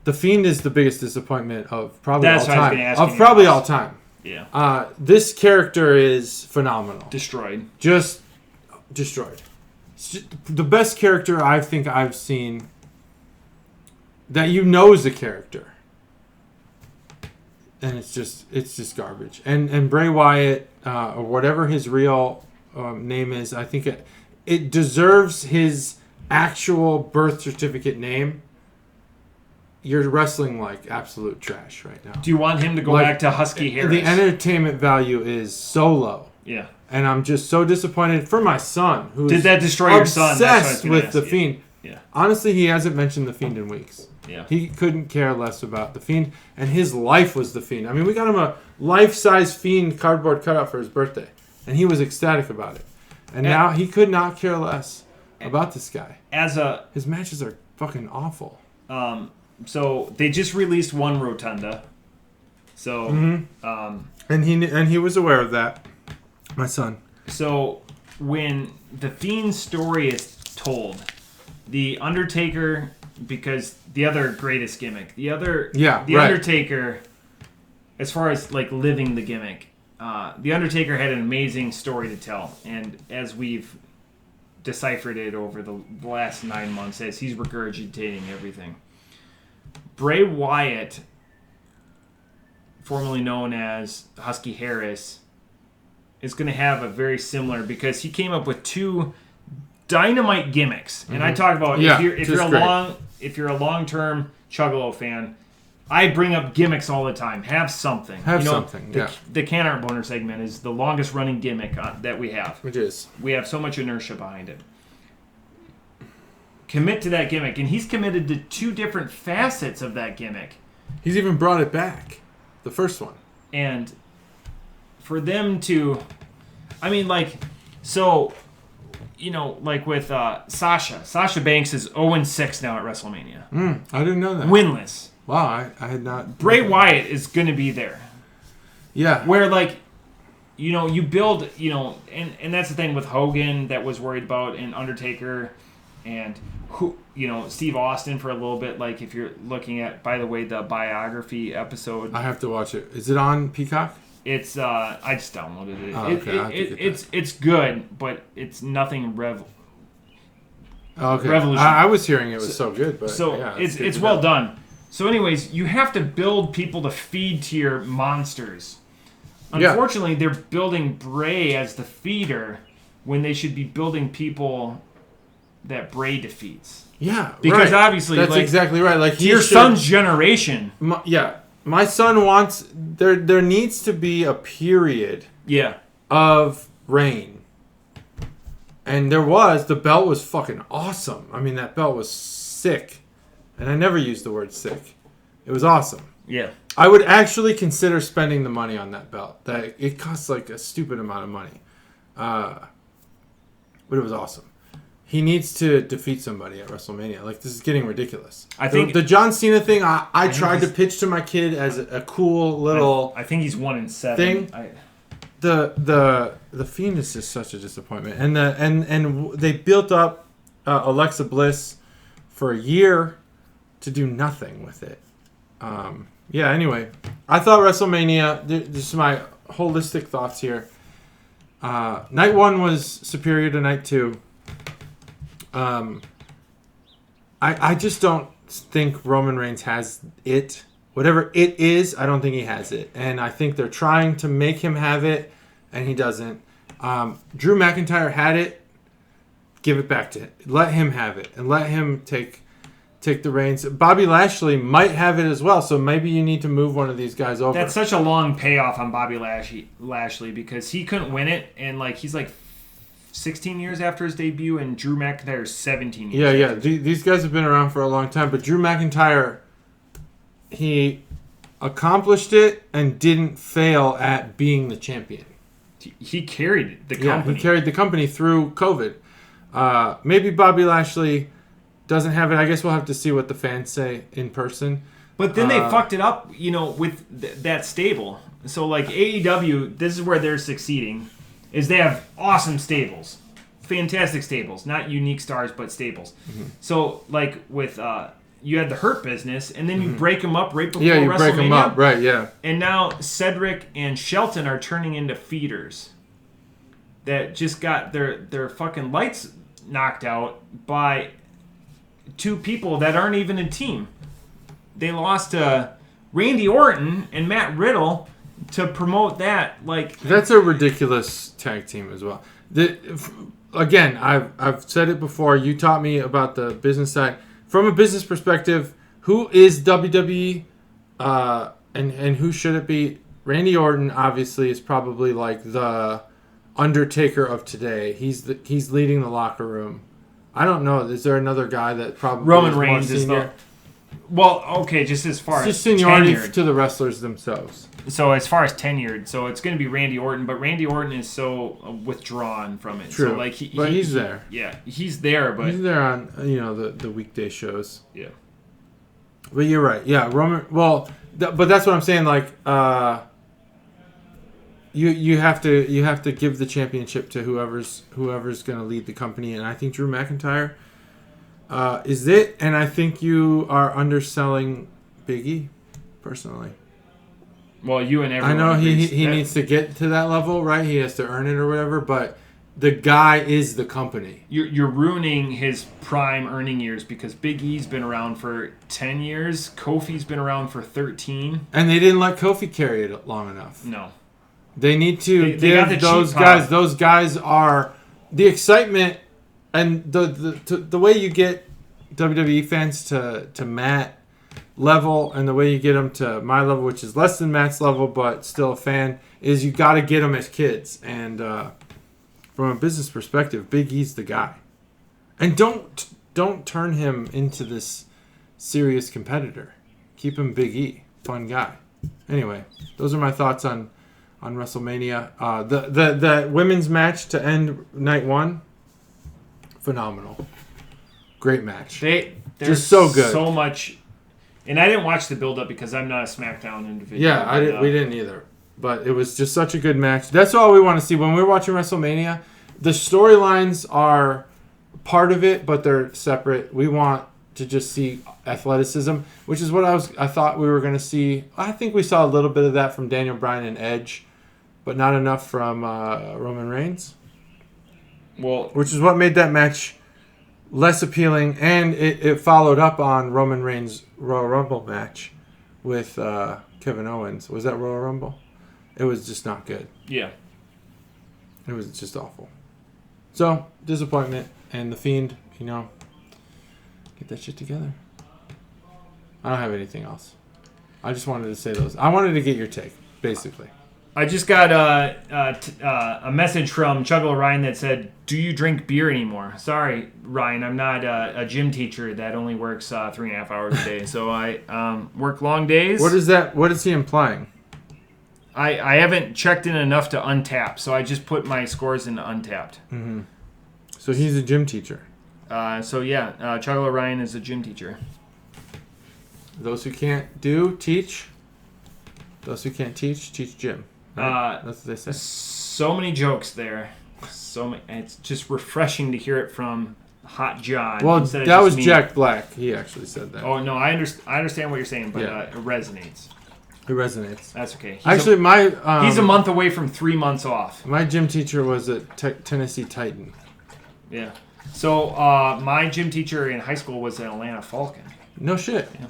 The Fiend is the biggest disappointment of probably all time. All time. Yeah. This character is phenomenal. Destroyed. Just destroyed. The best character I think I've seen that is a character. And it's just garbage. And Bray Wyatt, or whatever his real name is, I think it deserves his actual birth certificate name. You're wrestling like absolute trash right now. Do you want him to go back to Husky Harris? The entertainment value is so low. Yeah. And I'm just so disappointed for my son, who's did that destroy your son? Obsessed with the Fiend. Yeah. Honestly, he hasn't mentioned the Fiend in weeks. Yeah. He couldn't care less about the Fiend, and his life was the Fiend. I mean, we got him a life-size Fiend cardboard cutout for his birthday, and he was ecstatic about it. And now he could not care less about this guy. His matches are fucking awful. So they just released one rotunda. So and he was aware of that. My son. So when the Fiend's story is told, the Undertaker, because the other greatest gimmick, the Undertaker, as far as like living the gimmick, the Undertaker had an amazing story to tell, and as we've deciphered it over the last 9 months, as he's regurgitating everything. Bray Wyatt, formerly known as Husky Harris, is going to have a very similar, because he came up with two dynamite gimmicks. And I talk about if you're a long-term Chuggalo fan, I bring up gimmicks all the time. Have something. The Can Art Boner segment is the longest running gimmick that we have. It is. We have so much inertia behind it. Commit to that gimmick, and he's committed to two different facets of that gimmick. He's even brought it back, the first one. And for them to, I mean, like, so, you know, like with Sasha Banks is 0-6 now at WrestleMania. I didn't know that. Winless. Wow, I had not. Bray Wyatt is going to be there. Yeah. Where, like, you know, you build, you know, and that's the thing with Hogan that was worried about, and Undertaker, and who, you know, Steve Austin for a little bit. Like, if you're looking at, by the way, the biography episode, I have to watch it. Is it on Peacock? It's I just downloaded it. Oh, okay. It's good, but it's nothing Okay. revolutionary. I was hearing it was so good, but so yeah, it's well done. So, anyways, you have to build people to feed to your monsters. Unfortunately, they're building Bray as the feeder when they should be building people that Bray defeats. Yeah, because obviously that's exactly right. Like your son's generation. My son wants there needs to be a period. Of reign. And the belt was fucking awesome. I mean, that belt was sick. And I never used the word sick. It was awesome. Yeah. I would actually consider spending the money on that belt. That it costs like a stupid amount of money, but it was awesome. He needs to defeat somebody at WrestleMania. Like, this is getting ridiculous. I think the John Cena thing. I tried to pitch to my kid as a cool little. I think he's 1-7. Thing. The Fiend is just such a disappointment, and they built up Alexa Bliss for a year to do nothing with it. Yeah. Anyway, I thought WrestleMania. This is my holistic thoughts here. Night 1 was superior to night 2. I just don't think Roman Reigns has it. Whatever it is, I don't think he has it. And I think they're trying to make him have it, and he doesn't. Drew McIntyre had it. Give it back to him. Let him have it, and let him take the reins. Bobby Lashley might have it as well, so maybe you need to move one of these guys over. That's such a long payoff on Bobby Lashley because he couldn't win it, and he's 16 years after his debut, and Drew McIntyre is 17 years. Yeah. These guys have been around for a long time, but Drew McIntyre, he accomplished it and didn't fail at being the champion. He carried the company. Yeah, he carried the company through COVID. Maybe Bobby Lashley doesn't have it. I guess we'll have to see what the fans say in person. But then they fucked it up, with that stable. So, AEW, this is where they're succeeding, is they have awesome stables. Fantastic stables. Not unique stars, but stables. Mm-hmm. So, with... you had the Hurt Business, and then you break them up right before WrestleMania. Yeah, you break them up, right, yeah. And now Cedric and Shelton are turning into feeders that just got their fucking lights knocked out by two people that aren't even a team. They lost to Randy Orton and Matt Riddle to promote that. That's a ridiculous tag team as well. Again, I've said it before. You taught me about the business side. From a business perspective, who is WWE and who should it be? Randy Orton, obviously, is probably the Undertaker of today. He's leading the locker room. I don't know. Is there another guy that probably Roman Reigns is the... Well, okay, just as far as seniority tenured. To the wrestlers themselves. So as far as tenured, so it's going to be Randy Orton, but Randy Orton is so withdrawn from it. True, so he's there. Yeah, he's there, but he's there on the weekday shows. Yeah, but you're right. Yeah, Roman. Well, but that's what I'm saying. You have to give the championship to whoever's going to lead the company, and I think Drew McIntyre is it. And I think you are underselling Big E, personally. Well, you and everyone. I know he needs to get to that level, right? He has to earn it or whatever, but the guy is the company. You're ruining his prime earning years because Big E's been around for 10 years. Kofi's been around for 13. And they didn't let Kofi carry it long enough. No. They need to give those guys. Those guys are the excitement and the way you get WWE fans to Matt level and the way you get them to my level, which is less than Matt's level but still a fan, is you got to get them as kids. And from a business perspective, Big E's the guy. And don't turn him into this serious competitor. Keep him Big E, fun guy. Anyway, those are my thoughts on WrestleMania. The women's match to end night 1, phenomenal. Great match. They're just so good. So much. And I didn't watch the build-up because I'm not a SmackDown individual. Yeah, we didn't either. But it was just such a good match. That's all we want to see. When we're watching WrestleMania, the storylines are part of it, but they're separate. We want to just see athleticism, which is what I thought we were going to see. I think we saw a little bit of that from Daniel Bryan and Edge, but not enough from Roman Reigns. Well, which is what made that match less appealing, and it followed up on Roman Reigns' Royal Rumble match with Kevin Owens. Was that Royal Rumble? It was just not good. Yeah. It was just awful. So, disappointment. And The Fiend, get that shit together. I don't have anything else. I just wanted to say those. I wanted to get your take, basically. I just got a message from Chuggalo Ryan that said, "Do you drink beer anymore?" Sorry, Ryan, I'm not a gym teacher that only works 3.5 hours a day. So I work long days. What is that? What is he implying? I haven't checked in enough to untap, so I just put my scores into untapped. Mm-hmm. So he's a gym teacher. Chuggalo Ryan is a gym teacher. Those who can't teach. Those who can't teach gym. Right? That's what they say. So many jokes there. So many. It's just refreshing to hear it from Hot John. Well, that was me. Jack Black. He actually said that. Oh no, I understand what you're saying, but it resonates. It resonates. That's okay. He's a month away from 3 months off. My gym teacher was a Tennessee Titan. Yeah. So my gym teacher in high school was an Atlanta Falcon. No shit. Yeah.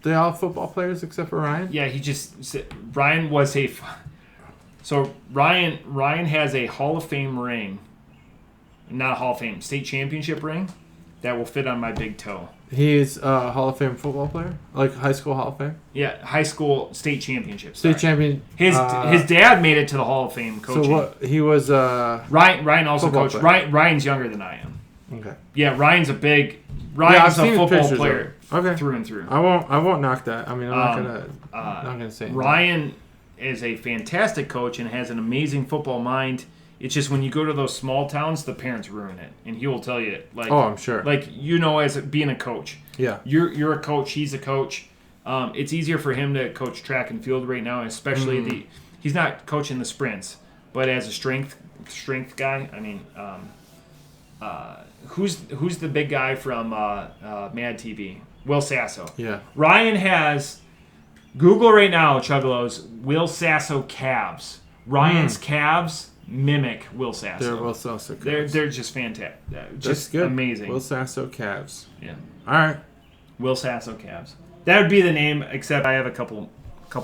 They all football players except for Ryan? Yeah, Ryan was a... So Ryan has a Hall of Fame ring. Not a Hall of Fame, state championship ring that will fit on my big toe. He's a Hall of Fame football player? Like high school Hall of Fame? Yeah, high school state championship. State champion. His dad made it to the Hall of Fame coaching. So what? He was Ryan also coached. Ryan's younger than I am. Okay. Yeah, Ryan's a football player. Okay. Through and through. I won't knock that. I mean, I'm not gonna say anything. Ryan is a fantastic coach and has an amazing football mind. It's just when you go to those small towns, the parents ruin it, and he will tell you. Like, oh, I'm sure. Like as being a coach. Yeah. You're a coach. He's a coach. It's easier for him to coach track and field right now, especially he's not coaching the sprints, but as a strength guy. I mean, who's the big guy from Mad TV? Will Sasso. Yeah. Ryan has Google right now, Chuggalos, Will Sasso calves. Ryan's calves mimic Will Sasso. They're Will Sasso calves. They're just fantastic. Just good. Amazing. Will Sasso calves. Yeah. All right. Will Sasso calves. That would be the name, except I have a couple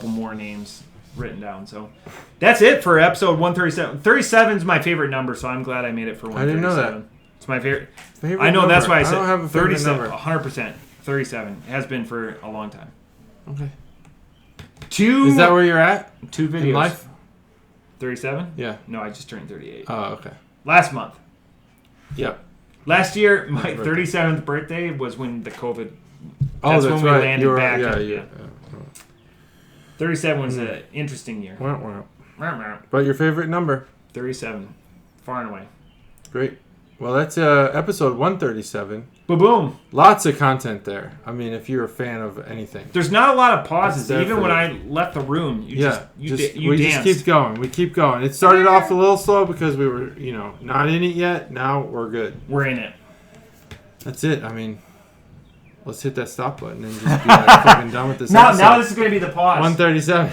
more names written down. So that's it for episode 137. 37 is my favorite number, so I'm glad I made it for 137. I didn't know that. It's my favorite. I know number. That's why I said I don't have a favorite 37. number. 100%. 37. It has been for a long time. Okay. Is that where you're at? 2 videos. In life? 37? Yeah. No, I just turned 38. Oh, okay. Last month. Yep. Last year, my 37th birthday was when the COVID. That's when we right. landed back. Yeah. 37 was an interesting year. But your favorite number? 37. Far and away. Great. Well, that's episode 137. Boom. Lots of content there. I mean, if you're a fan of anything. There's not a lot of pauses. Even when I left the room, you danced. Just keep going. We keep going. It started off a little slow because we were, not in it yet. Now we're good. We're in it. That's it. I mean, let's hit that stop button and just be fucking done with this episode. Now this is going to be the pause. 137.